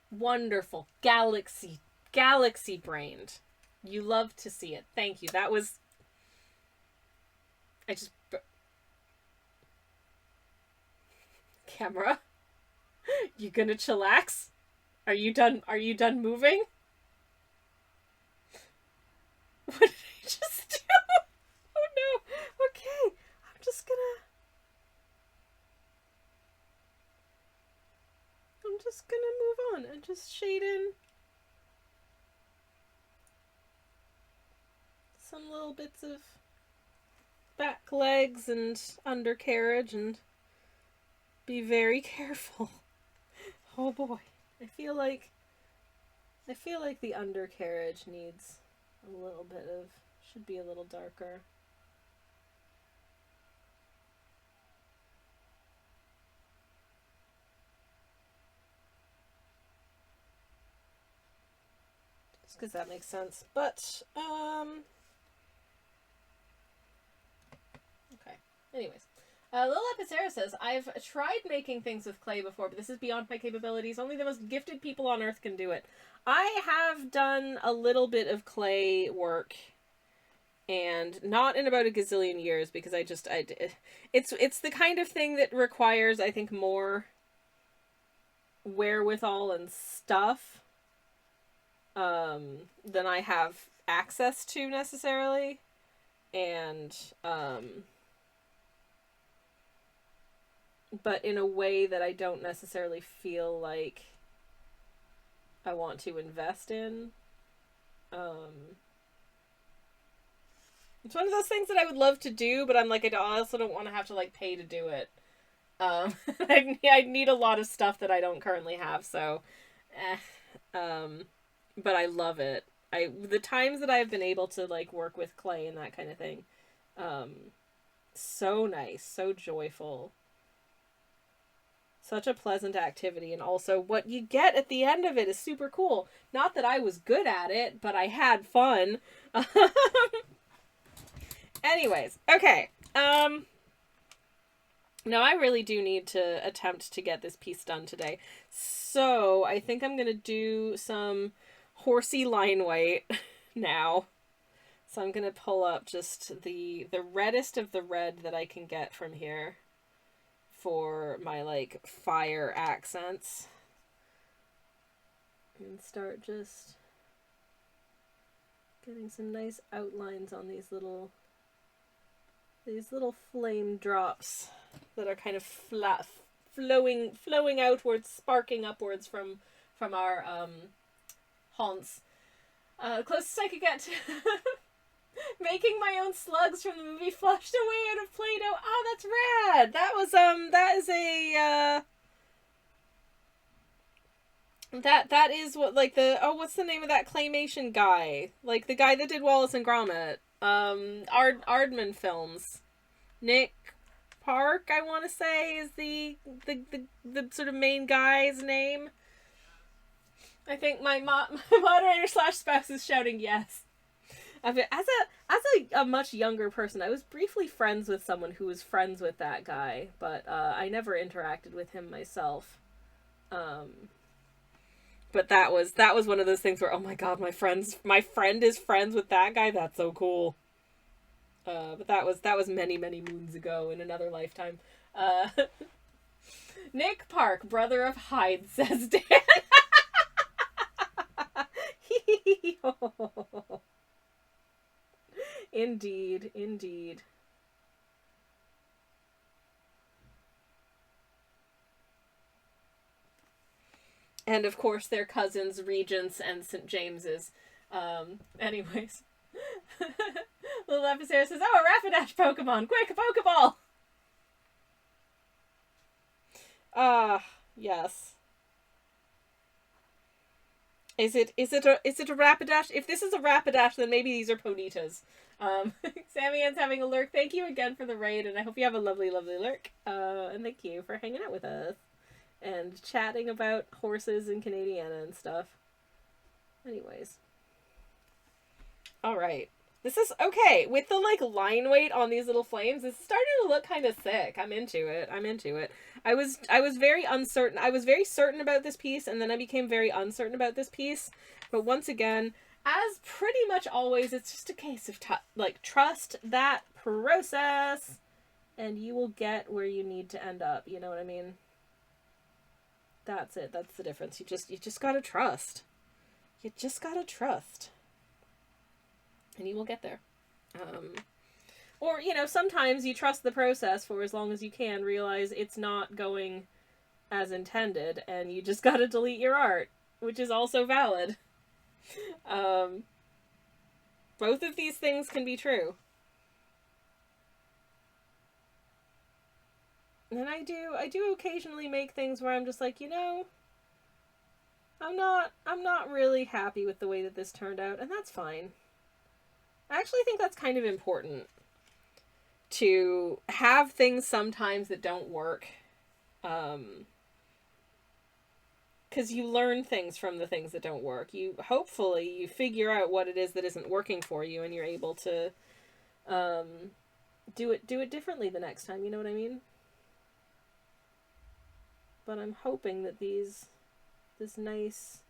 Wonderful. Galaxy brained. You love to see it. Thank you. That was... Camera? You gonna chillax? Are you done moving? What did I just do? Oh no. Okay. I'm just gonna move on and just shade in some little bits of back legs and undercarriage and be very careful. Oh boy. I feel like the undercarriage needs a little bit of, should be a little darker. Just because that makes sense. But, okay. Anyways. Lil Epicera says, I've tried making things with clay before, but this is beyond my capabilities. Only the most gifted people on Earth can do it. I have done a little bit of clay work, and not in about a gazillion years, because it's the kind of thing that requires, I think, more wherewithal and stuff than I have access to necessarily. And, but in a way that I don't necessarily feel like I want to invest in. It's one of those things that I would love to do, but I'm like, I also don't want to have to, like, pay to do it. I need a lot of stuff that I don't currently have, so, but I love it. The times that I've been able to, like, work with clay and that kind of thing, so nice, so joyful. Such a pleasant activity, and also what you get at the end of it is super cool. Not that I was good at it, but I had fun. Anyways, okay. Now I really do need to attempt to get this piece done today. So I think I'm gonna do some horsey line white now. So I'm gonna pull up just the reddest of the red that I can get from here for my, like, fire accents. And start just getting some nice outlines on these little flame drops that are kind of flowing outwards, sparking upwards from our haunts. Closest I could get to making my own slugs from the movie Flushed Away out of Play-Doh. Oh, that's rad! That was, that is a, That is what, like, what's the name of that claymation guy? Like, the guy that did Wallace and Gromit. Aardman Films. Nick Park, I want to say, is the sort of main guy's name. I think my moderator / spouse is shouting yes. As a much younger person, I was briefly friends with someone who was friends with that guy, but I never interacted with him myself. But that was one of those things where, oh my god, my friend is friends with that guy. That's so cool. But that was many, many moons ago in another lifetime. Nick Park, brother of Hyde, says Dan. Indeed, indeed. And of course their cousins, Regents and St. James's. Anyways. Little Episaur says, oh, a Rapidash Pokemon! Quick, a Pokeball! Yes. Is it a Rapidash? If this is a Rapidash, then maybe these are Ponytas. Sammy Ann's having a lurk. Thank you again for the raid, and I hope you have a lovely, lovely lurk. And thank you for hanging out with us. And chatting about horses and Canadiana and stuff. Anyways. Alright. This is, okay, with the, like, line weight on these little flames, this is starting to look kind of sick. I'm into it. I was very uncertain. I was very certain about this piece, and then I became very uncertain about this piece. But once again, as pretty much always, it's just a case of, trust that process, and you will get where you need to end up. You know what I mean? That's it. That's the difference. You just gotta trust. You just gotta trust. And you will get there. Or, sometimes you trust the process for as long as you can, realize it's not going as intended, and you just gotta delete your art, which is also valid. Both of these things can be true. And I do occasionally make things where I'm just like, I'm not really happy with the way that this turned out, and that's fine. I actually think that's kind of important to have things sometimes that don't work. Because you learn things from the things that don't work. Hopefully you figure out what it is that isn't working for you, and you're able to do it differently the next time, you know what I mean? But I'm hoping that this nice,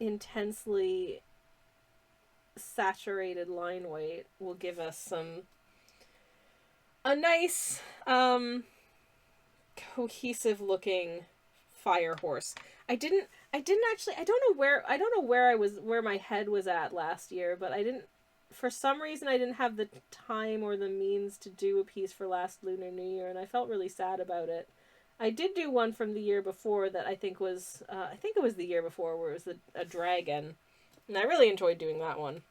intensely saturated line weight will give us a nice cohesive looking fire horse. I don't know where my head was at last year, but for some reason I didn't have the time or the means to do a piece for last Lunar New Year, and I felt really sad about it. I did do one from the year before that I think it was the year before, where it was a dragon. And I really enjoyed doing that one.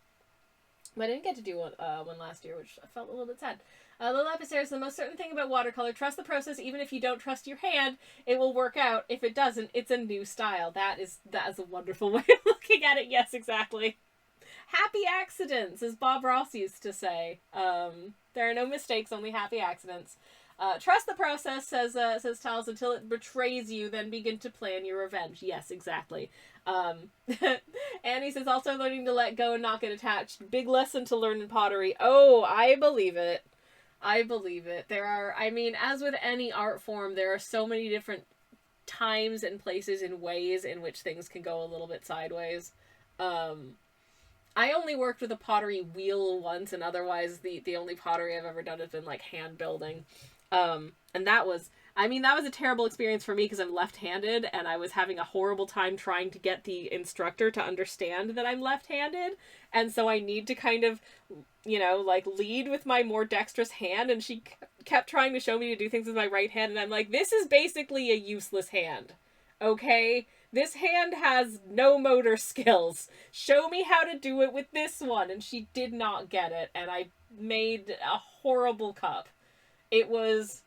But I didn't get to do one last year, which I felt a little bit sad. Little Episaur says, the most certain thing about watercolor, trust the process. Even if you don't trust your hand, it will work out. If it doesn't, it's a new style. That is a wonderful way of looking at it. Yes, exactly. Happy accidents, as Bob Ross used to say. There are no mistakes, only happy accidents. Trust the process, says Tiles, until it betrays you, then begin to plan your revenge. Yes, exactly. Annie says, also learning to let go and not get attached. Big lesson to learn in pottery. Oh, I believe it. As with any art form, there are so many different times and places and ways in which things can go a little bit sideways. I only worked with a pottery wheel once, and otherwise the only pottery I've ever done has been, hand building. And that was a terrible experience for me because I'm left-handed, and I was having a horrible time trying to get the instructor to understand that I'm left-handed, and so I need to kind of, lead with my more dexterous hand, and she kept trying to show me to do things with my right hand, and I'm like, this is basically a useless hand, okay? This hand has no motor skills. Show me how to do it with this one. And she did not get it, and I made a horrible cup. It was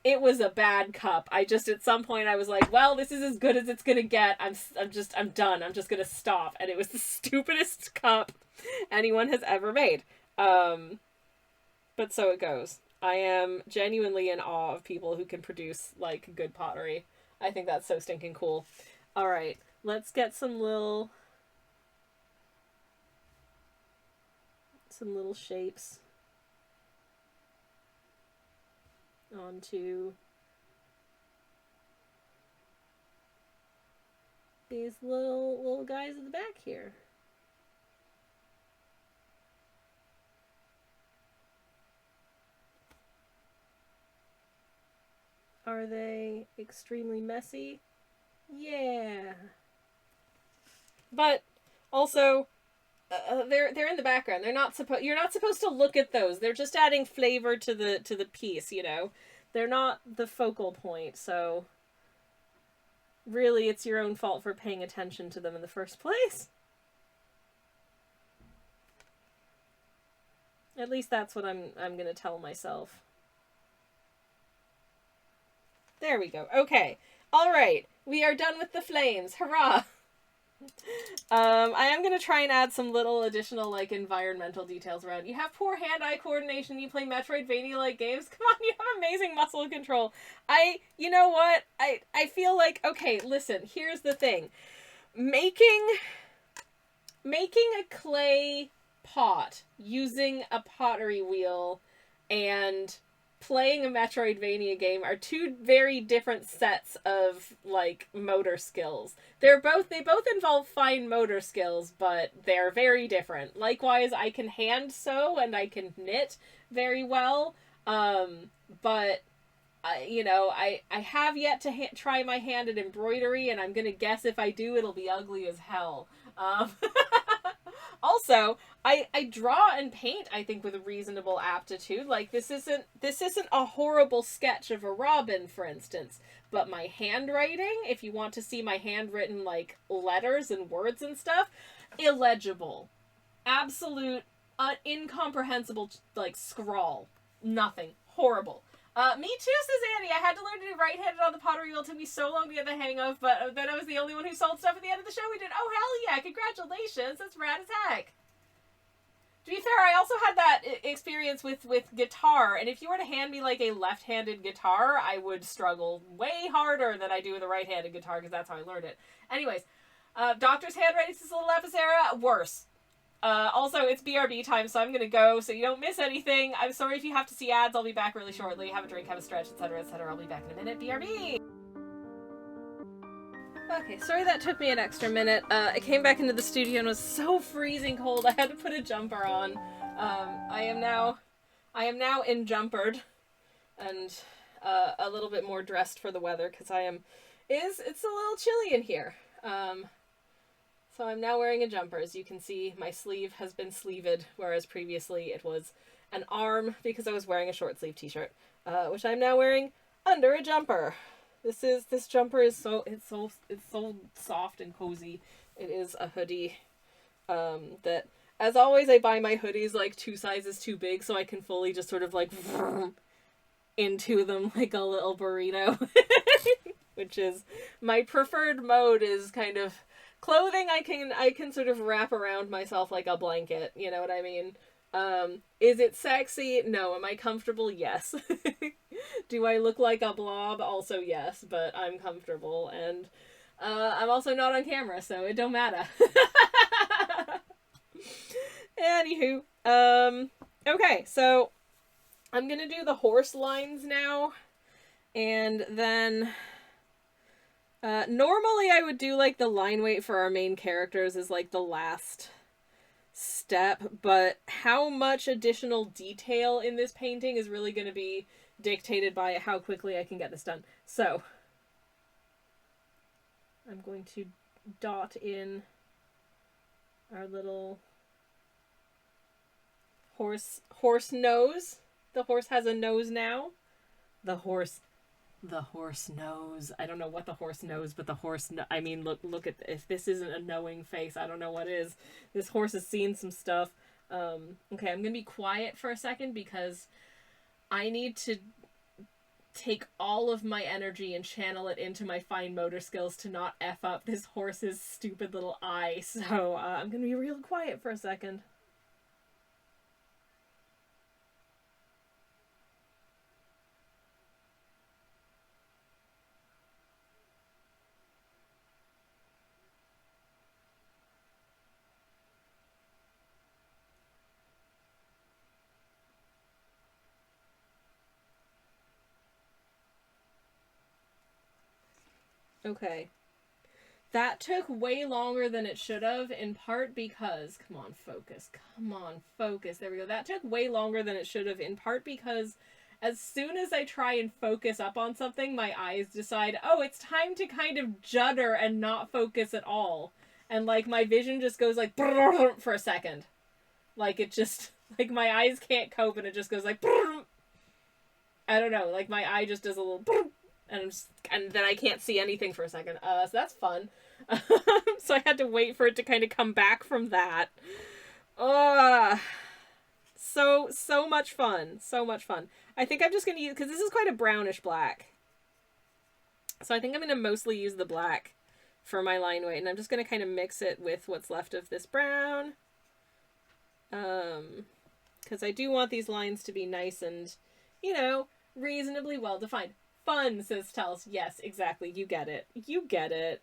a bad cup. I just, at some point, I was like, well, this is as good as it's gonna get. I'm done. I'm just gonna stop. And it was the stupidest cup anyone has ever made. But so it goes. I am genuinely in awe of people who can produce, like, good pottery. I think that's so stinking cool. Alright, let's get some little shapes onto these little guys at the back here. Are they extremely messy? Yeah. But also, they're in the background. They're not you're not supposed to look at those. They're just adding flavor to the piece, you know. They're not the focal point, so really it's your own fault for paying attention to them in the first place. At least that's what I'm going to tell myself. There we go. Okay. All right. We are done with the flames. Hurrah! I am going to try and add some little additional, like, environmental details around. You have poor hand-eye coordination, you play Metroidvania-like games. Come on, you have amazing muscle control. You know what? I feel like, okay, listen, here's the thing. Making a clay pot using a pottery wheel and playing a Metroidvania game are two very different sets of, like, motor skills. They both involve fine motor skills, but they're very different. Likewise, I can hand sew and I can knit very well, but I have yet to try my hand at embroidery, and I'm gonna guess if I do, it'll be ugly as hell. Also, I draw and paint, I think, with a reasonable aptitude. Like, this isn't a horrible sketch of a robin, for instance. But my handwriting, if you want to see my handwritten, like, letters and words and stuff, illegible. Absolute, incomprehensible, like, scrawl. Nothing. Horrible. Me too, says Annie. I had to learn to do right-handed on the pottery wheel. It took me so long to get the hang of, but then I was the only one who sold stuff at the end of the show we did. Oh, hell yeah. Congratulations. That's rad as heck. To be fair, I also had that experience with guitar, and if you were to hand me, like, a left-handed guitar, I would struggle way harder than I do with a right-handed guitar, because that's how I learned it. Anyways, Doctor's handwriting says Little Lapicera, worse. Also, it's BRB time, so I'm gonna go, so you don't miss anything. I'm sorry if you have to see ads. I'll be back really shortly. Have a drink, have a stretch, etc., etc. I'll be back in a minute. BRB! Okay, sorry that took me an extra minute. I came back into the studio and was so freezing cold I had to put a jumper on. I am now in-jumpered and a little bit more dressed for the weather, because it's a little chilly in here. So I'm now wearing a jumper. As you can see, my sleeve has been sleeved, whereas previously it was an arm because I was wearing a short sleeve t-shirt, which I'm now wearing under a jumper. This jumper is so soft and cozy. It is a hoodie that, as always, I buy my hoodies like 2 sizes too big so I can fully just sort of like into them like a little burrito. Which is my preferred mode, is kind of clothing I can sort of wrap around myself like a blanket, you know what I mean? Is it sexy? No. Am I comfortable? Yes. Do I look like a blob? Also yes, but I'm comfortable, and I'm also not on camera, so it don't matter. Anywho, okay, so I'm gonna do the horse lines now, and then normally I would do, like, the line weight for our main characters is, like, the last step, but how much additional detail in this painting is really going to be dictated by how quickly I can get this done. So, I'm going to dot in our little horse nose. The horse has a nose now. The horse The horse knows. I don't know what the horse knows, but the horse I mean, look at, if this isn't a knowing face, I don't know what is. This horse has seen some stuff. Okay, I'm gonna be quiet for a second because I need to take all of my energy and channel it into my fine motor skills to not F up this horse's stupid little eye. So I'm gonna be real quiet for a second. Okay. That took way longer than it should have, in part because... Come on, focus. Come on, focus. There we go. That took way longer than it should have, in part because as soon as I try and focus up on something, my eyes decide, oh, it's time to kind of judder and not focus at all. And, like, my vision just goes, like, for a second. Like, it just... Like, my eyes can't cope, and it just goes, like... I don't know. Like, my eye just does a little... And then I can't see anything for a second. So that's fun. So I had to wait for it to kind of come back from that. So much fun. So much fun. I think I'm just going to use... Because this is quite a brownish black. So I think I'm going to mostly use the black for my line weight. And I'm just going to kind of mix it with what's left of this brown. Because I do want these lines to be nice and, you know, reasonably well defined. Fun, says Tels. Yes, exactly. You get it. You get it.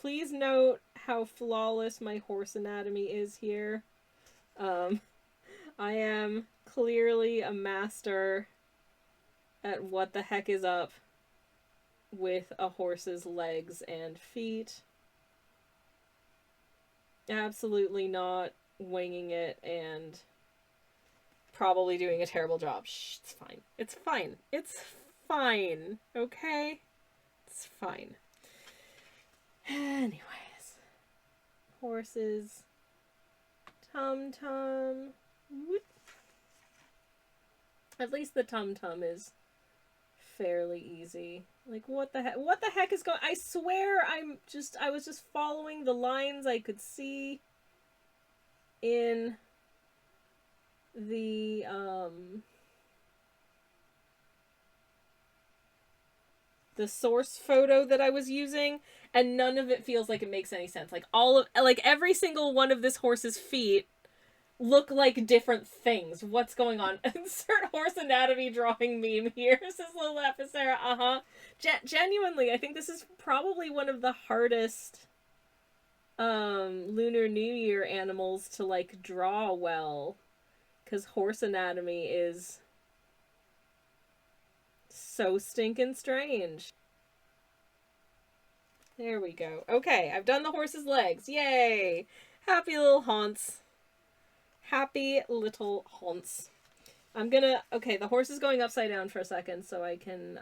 Please note how flawless my horse anatomy is here. I am clearly a master at what the heck is up with a horse's legs and feet. Absolutely not winging it and probably doing a terrible job. Shh, it's fine. It's fine. It's fine. Okay? It's fine. Anyways. Horses. Tum-tum. Whoop. At least the tum-tum is fairly easy. Like, what the heck? What the heck is going... I swear I was just following the lines I could see in the source photo that I was using, and none of it feels like it makes any sense. Like, every single one of this horse's feet look like different things. What's going on? Insert horse anatomy drawing meme here, says Little Epicera. Genuinely, I think this is probably one of the hardest Lunar New Year animals to, like, draw well. Because horse anatomy is so stinking strange. There we go. Okay, I've done the horse's legs. Yay! Happy little haunts. Happy little haunts. I'm gonna... Okay, the horse is going upside down for a second so I can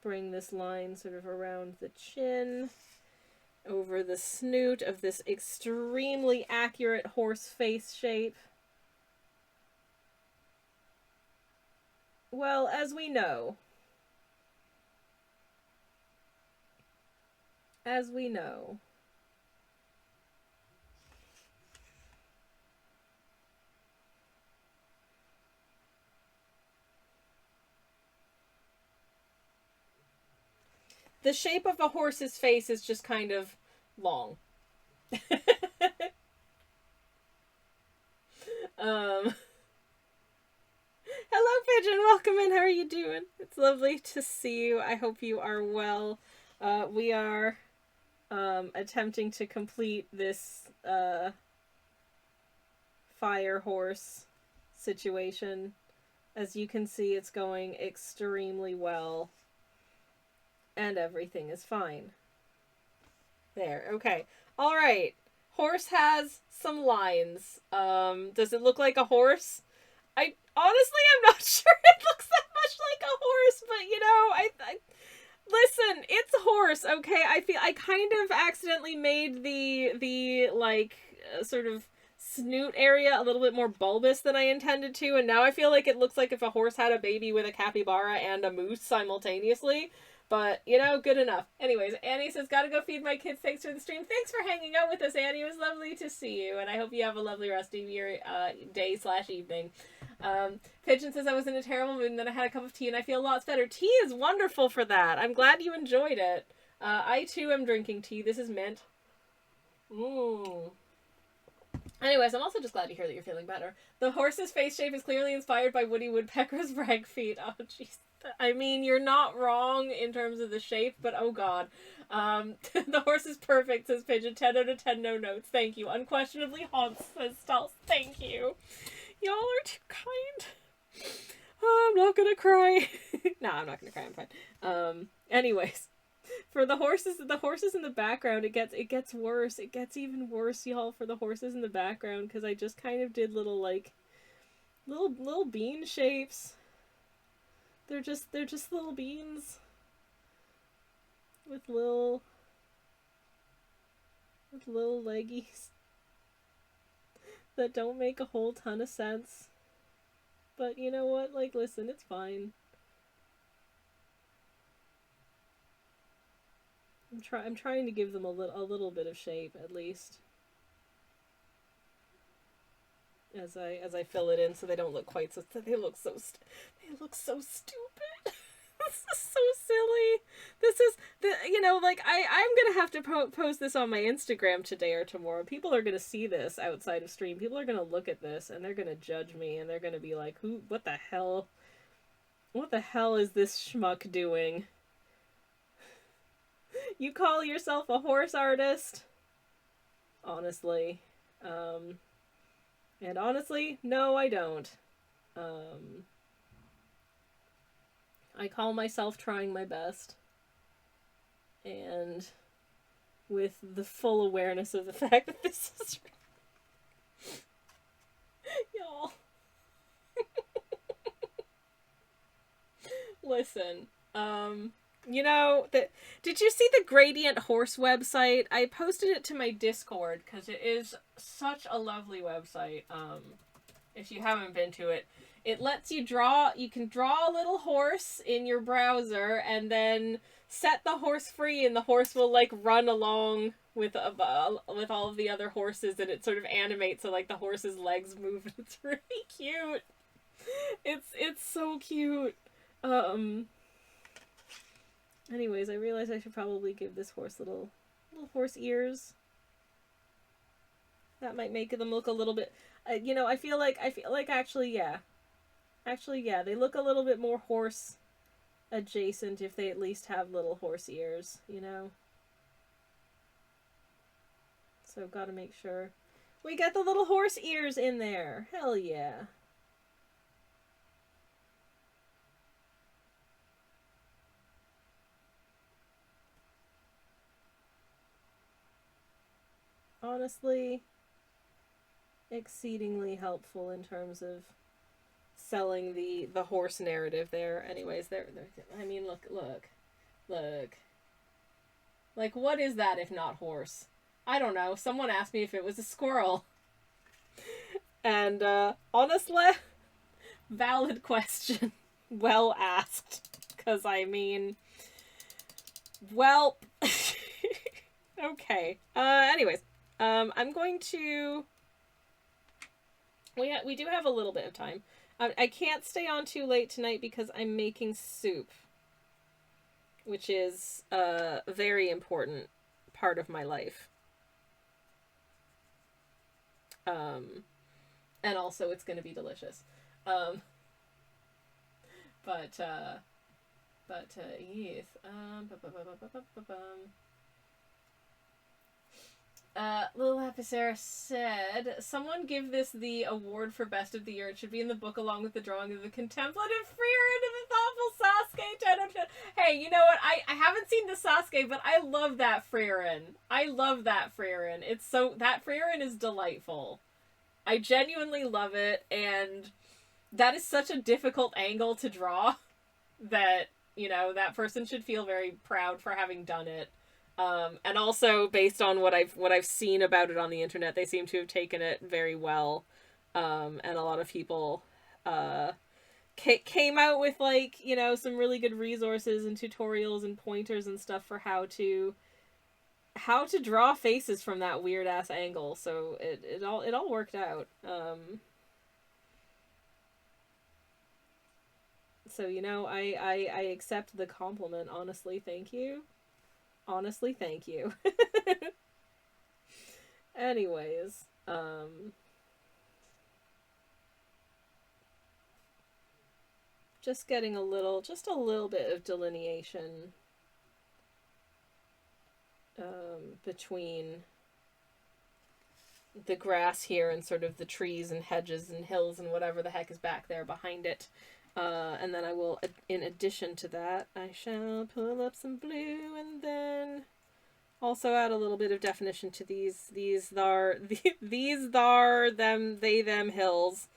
bring this line sort of around the chin, over the snoot of this extremely accurate horse face shape. Well, as we know, the shape of a horse's face is just kind of long. Hello, Pigeon. Welcome in. How are you doing? It's lovely to see you. I hope you are well. We are attempting to complete this fire horse situation. As you can see, it's going extremely well. And everything is fine. There. Okay. All right. Horse has some lines. Does it look like a horse? I honestly, I'm not sure it looks that much like a horse, but you know, I listen, it's a horse, okay? I feel I kind of accidentally made the like sort of snoot area a little bit more bulbous than I intended to, and now I feel like it looks like if a horse had a baby with a capybara and a moose simultaneously. But, you know, good enough. Anyways, Annie says, gotta go feed my kids. Thanks for the stream. Thanks for hanging out with us, Annie. It was lovely to see you, and I hope you have a lovely rest of your day/evening. Pigeon says, I was in a terrible mood, and then I had a cup of tea, and I feel lots better. Tea is wonderful for that. I'm glad you enjoyed it. I, too, am drinking tea. This is mint. Anyways, I'm also just glad to hear that you're feeling better. The horse's face shape is clearly inspired by Woody Woodpecker's rag feet. Oh, jeez. I mean, you're not wrong in terms of the shape, but oh god. The horse is perfect, says Pigeon. 10 out of 10, no notes. Thank you. Unquestionably haunts, says Stulz. Thank you. Y'all are too kind. Oh, I'm not gonna cry. No, I'm not gonna cry. I'm fine. Anyways. For the horses in the background, it gets worse. It gets even worse, y'all, for the horses in the background, because I just kind of did little bean shapes. They're just little beans with little leggies that don't make a whole ton of sense. But you know what? Like, listen, it's fine. I'm trying to give them a little bit of shape, at least, as I fill it in, so they don't look quite so. They look so stupid. This is so silly. This is I'm gonna have to post this on my Instagram today or tomorrow. People are gonna see this outside of stream. People are gonna look at this and they're gonna judge me, and they're gonna be like, what the hell is this schmuck doing? You call yourself a horse artist? Honestly. And honestly, no, I don't. I call myself trying my best. And with the full awareness of the fact that this is... Y'all. Listen, you know, did you see the Gradient Horse website? I posted it to my Discord because it is such a lovely website. If you haven't been to it, it lets you can draw a little horse in your browser and then set the horse free, and the horse will like run along with all of the other horses, and it sort of animates so like the horse's legs move. It's really cute. It's so cute. Anyways, I realized I should probably give this horse little horse ears. That might make them look a little bit, you know, I feel like actually, yeah, they look a little bit more horse adjacent if they at least have little horse ears, you know? So gotta make sure we get the little horse ears in there. Hell yeah. Honestly, exceedingly helpful in terms of selling the horse narrative there. Anyways, they're I mean, look. Like, what is that if not horse? I don't know. Someone asked me if it was a squirrel. And, honestly, valid question. Well asked. Because, I mean, well, okay. Anyways. I'm going to... We do have a little bit of time. I can't stay on too late tonight because I'm making soup, which is a very important part of my life. And also it's going to be delicious. Yes. Lil Lapicera said, someone give this the award for best of the year. It should be in the book along with the drawing of the contemplative Frieren and the thoughtful Sasuke. 10 out of 10. Hey, you know what? I haven't seen the Sasuke, but I love that Frieren. It's so, that Frieren is delightful. I genuinely love it, and that is such a difficult angle to draw that, you know, that person should feel very proud for having done it. And also based on what I've seen about it on the internet, they seem to have taken it very well. And a lot of people came out with, like, you know, some really good resources and tutorials and pointers and stuff for how to draw faces from that weird ass angle. So it all worked out. So, you know, I accept the compliment. Honestly, thank you. Honestly, thank you. Anyways, just getting a little bit of delineation between the grass here and sort of the trees and hedges and hills and whatever the heck is back there behind it. And then I will, in addition to that, I shall pull up some blue and then also add a little bit of definition to these thar them they them hills.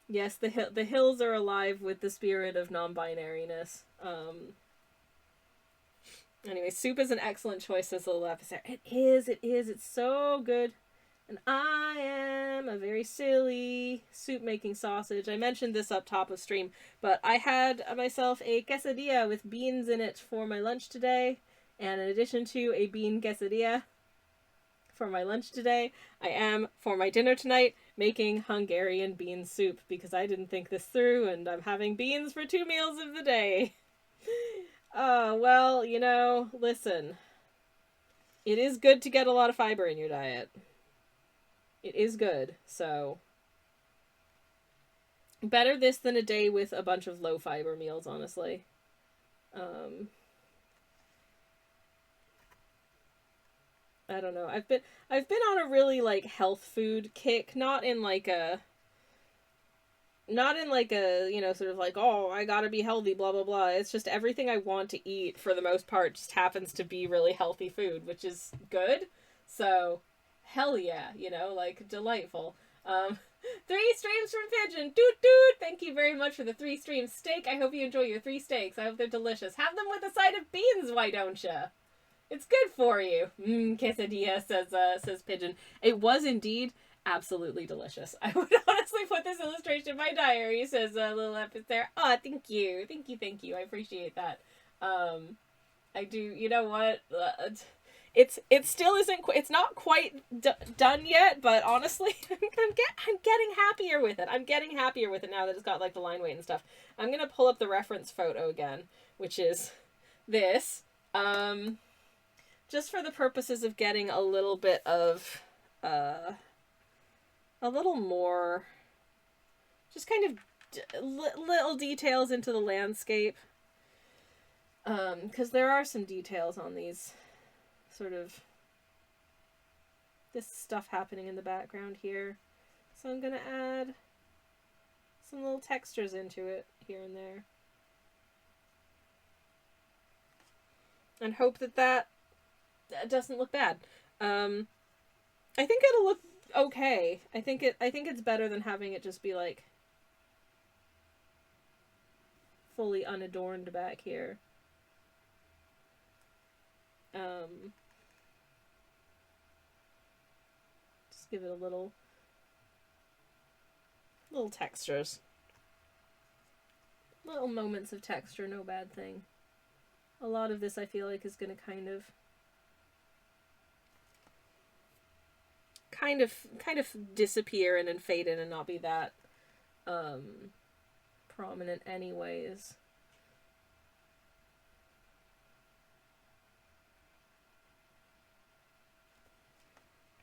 Yes, the hills are alive with the spirit of non-binariness. Anyway, soup is an excellent choice, says Little Episode. It is, it's so good. And I am a very silly soup-making sausage. I mentioned this up top of stream, but I had myself a quesadilla with beans in it for my lunch today. And in addition to a bean quesadilla for my lunch today, I am, for my dinner tonight, making Hungarian bean soup because I didn't think this through, and I'm having beans for 2 meals of the day. Well, you know, listen. It is good to get a lot of fiber in your diet. It is good, so better this than a day with a bunch of low fiber meals, honestly. I don't know. I've been on a really, like, health food kick, not in like a, you know, sort of like, oh, I gotta be healthy, blah, blah, blah. It's just everything I want to eat, for the most part, just happens to be really healthy food, which is good. So, hell yeah, you know, like, delightful. 3 streams from Pigeon. Doot doot! Thank you very much for the 3 streams. Steak, I hope you enjoy your 3 steaks. I hope they're delicious. Have them with a side of beans, why don't you? It's good for you. Quesadilla, says Pigeon. It was indeed absolutely delicious. I would honestly put this illustration in my diary, says Little F is there. Oh, thank you. Thank you. I appreciate that. I do, you know what? It still isn't, it's not quite done yet, but honestly, I'm getting happier with it. I'm getting happier with it now that it's got, like, the line weight and stuff. I'm gonna pull up the reference photo again, which is this. Just for the purposes of getting a little bit of, a little more, just kind of little details into the landscape. Because there are some details on these, sort of, this stuff happening in the background here. So I'm gonna add some little textures into it here and there. And hope that doesn't look bad. I think it'll look okay. I think it's better than having it just be, like, fully unadorned back here. Just give it a little textures. Little moments of texture, no bad thing. A lot of this I feel like is gonna kind of disappear and then fade in and not be that prominent anyways.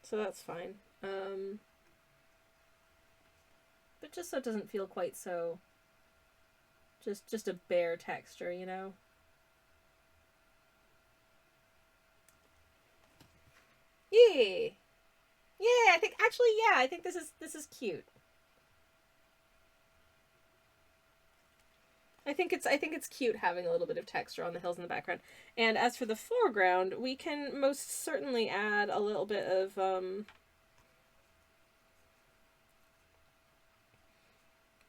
So that's fine. But just so it doesn't feel quite so just a bare texture, you know? Yeah. Yeah, I think this is cute. I think it's cute having a little bit of texture on the hills in the background. And as for the foreground, we can most certainly add a little bit of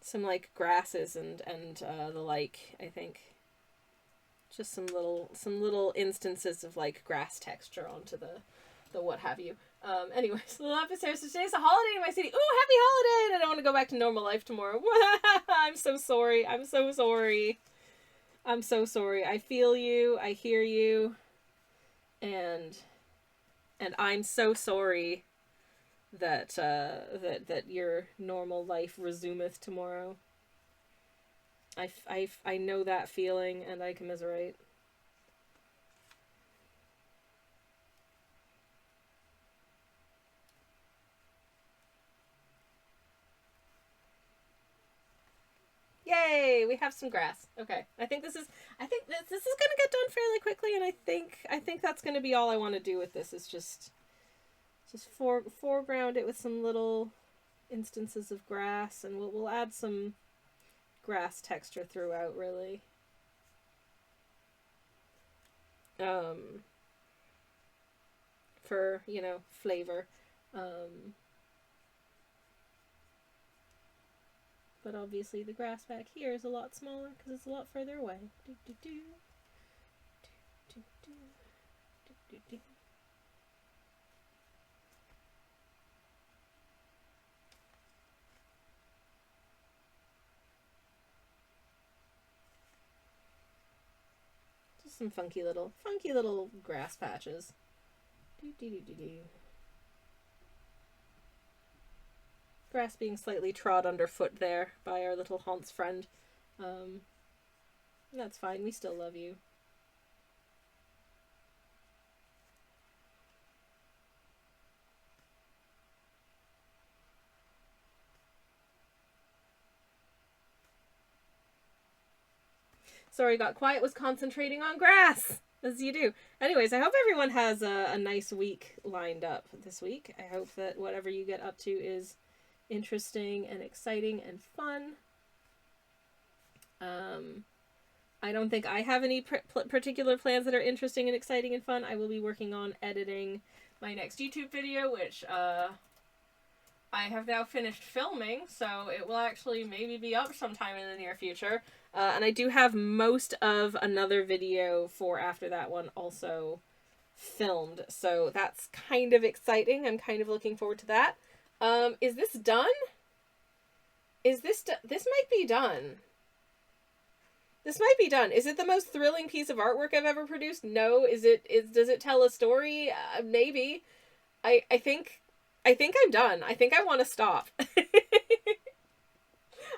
some, like, grasses and the like, I think. Just some little instances of like grass texture onto the what have you. Anyways, little episode. So today's a holiday in my city. Ooh, happy holiday! And I don't want to go back to normal life tomorrow. I'm so sorry. I'm so sorry. I'm so sorry. I feel you. I hear you. And I'm so sorry that that your normal life resumeth tomorrow. I know that feeling, and I commiserate. Yay! We have some grass. Okay, I think this is gonna get done fairly quickly, and I think that's gonna be all I want to do with this. Is just foreground it with some little instances of grass, and we'll add some grass texture throughout, really. For, you know, flavor. But obviously the grass back here is a lot smaller because it's a lot further away. Just some funky little grass patches. Grass being slightly trod underfoot there by our little Hans friend. That's fine. We still love you. Sorry, got quiet, was concentrating on grass, as you do. Anyways, I hope everyone has a nice week lined up this week. I hope that whatever you get up to is interesting and exciting and fun. I don't think I have any particular plans that are interesting and exciting and fun. I will be working on editing my next YouTube video, which I have now finished filming, so it will actually maybe be up sometime in the near future. And I do have most of another video for after that one also filmed, so that's kind of exciting. I'm kind of looking forward to that. Is this done? Is this this might be done. This might be done. Is it the most thrilling piece of artwork I've ever produced? No. Does it tell a story? Maybe. I think I'm done. I think I want to stop.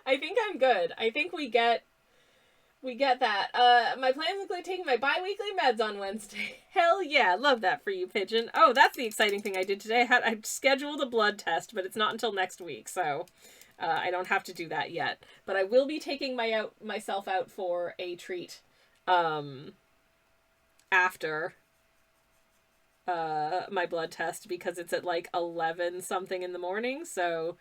I think I'm good. I think we get that. My plans include taking my bi-weekly meds on Wednesday. Hell yeah, love that for you, Pigeon. Oh, that's the exciting thing I did today. I scheduled a blood test, but it's not until next week, so I don't have to do that yet. But I will be taking myself out for a treat after my blood test, because it's at like 11 something in the morning, so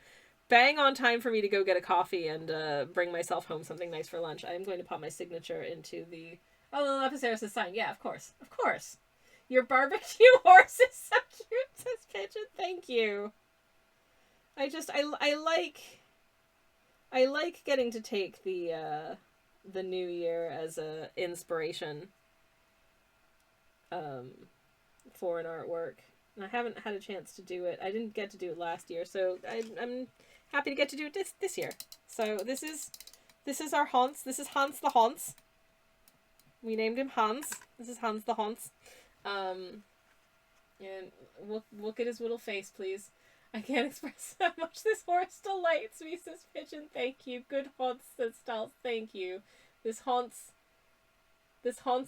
bang on time for me to go get a coffee and bring myself home something nice for lunch. I'm going to pop my signature into the... Oh, little Epiceros' sign. Yeah, of course. Of course. Your barbecue horse is so cute, says Pigeon. Thank you. I like getting to take the new year as a inspiration for an artwork. And I haven't had a chance to do it. I didn't get to do it last year, so I'm happy to get to do it this year. So this is our Hans. This is Hans the Hans. We named him Hans. This is Hans the Hans. And look at his little face, please. I can't express how much this horse delights me, says Pigeon. Thank you. Good Hans, says Styles. Thank you. This Hans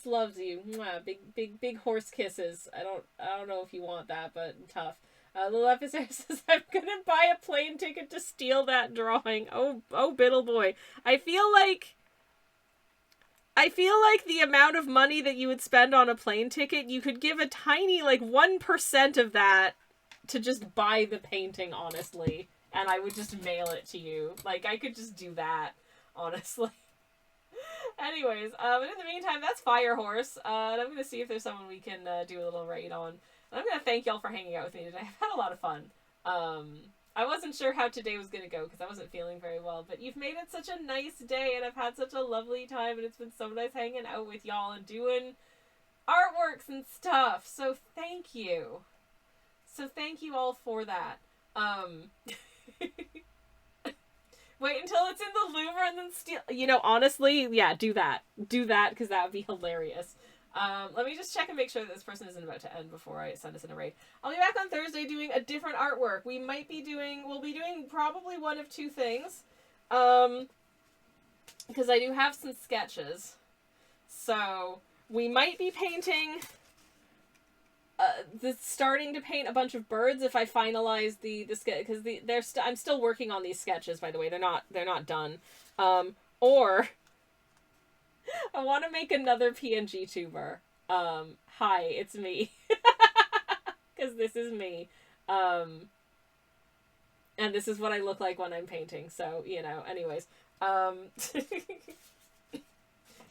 loves you. Mwah. Big horse kisses. I don't know if you want that, but tough. Little Episode says, I'm gonna buy a plane ticket to steal that drawing. Oh, Biddle boy. I feel like the amount of money that you would spend on a plane ticket, you could give a tiny, like, 1% of that to just buy the painting, honestly. And I would just mail it to you. Like, I could just do that, honestly. Anyways, but in the meantime, that's Firehorse. And I'm going to see if there's someone we can do a little raid on. And I'm going to thank y'all for hanging out with me today. I've had a lot of fun. I wasn't sure how today was going to go because I wasn't feeling very well, but you've made it such a nice day, and I've had such a lovely time, and it's been so nice hanging out with y'all and doing artworks and stuff. So thank you. So thank you all for that. Wait until it's in the Louvre and then steal. You know, honestly, yeah, do that. Do that, because that would be hilarious. Let me just check and make sure that this person isn't about to end before I send us in a raid. I'll be back on Thursday doing a different artwork. We'll be doing probably one of two things. Because I do have some sketches. So, we might be painting... starting to paint a bunch of birds if I finalize the sketch, because I'm still working on these sketches, by the way. They're not done. Or I want to make another PNG tuber. Hi, it's me. Because this is me. And this is what I look like when I'm painting. So, you know, anyways.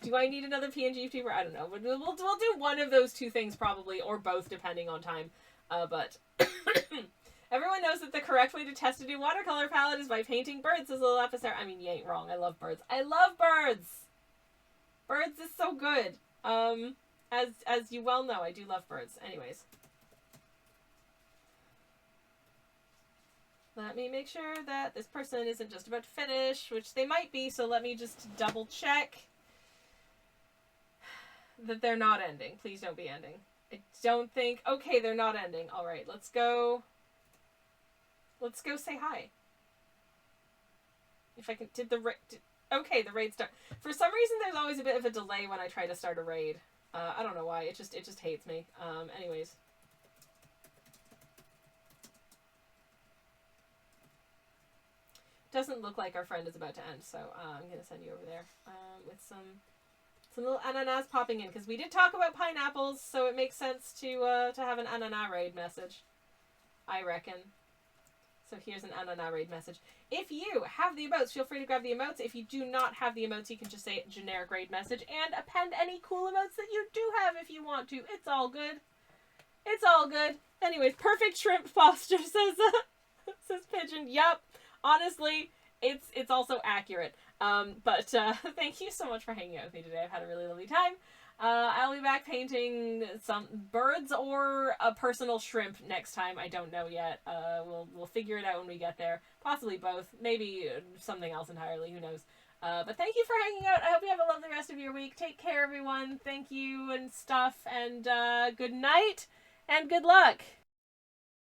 Do I need another PNG tuber? I don't know. But we'll do one of those two things probably, or both depending on time. But everyone knows that the correct way to test a new watercolor palette is by painting birds, says little episode. I mean, you ain't wrong. I love birds. I love birds! Birds is so good. As you well know, I do love birds. Anyways. Let me make sure that this person isn't just about to finish, which they might be, so let me just double check that they're not ending. Please don't be ending. I don't think... Okay, they're not ending. Alright, let's go... Let's go say hi. If I can... Okay, the raid start. For some reason, there's always a bit of a delay when I try to start a raid. I don't know why. It just hates me. Anyways. Doesn't look like our friend is about to end, so I'm going to send you over there with some little ananas popping in, because we did talk about pineapples, so it makes sense to have an ananas raid message, I reckon. So here's an ananas raid message. If you have the emotes, feel free to grab the emotes. If you do not have the emotes, you can just say generic raid message and append any cool emotes that you do have if you want to. It's all good. It's all good. Anyways, perfect shrimp posture, says Pigeon. Yup. Honestly, it's also accurate. But thank you so much for hanging out with me today. I've had a really lovely time. I'll be back painting some birds or a personal shrimp next time. I don't know yet. We'll figure it out when we get there. Possibly both. Maybe something else entirely. Who knows? But thank you for hanging out. I hope you have a lovely rest of your week. Take care, everyone. Thank you and stuff. And good night and good luck.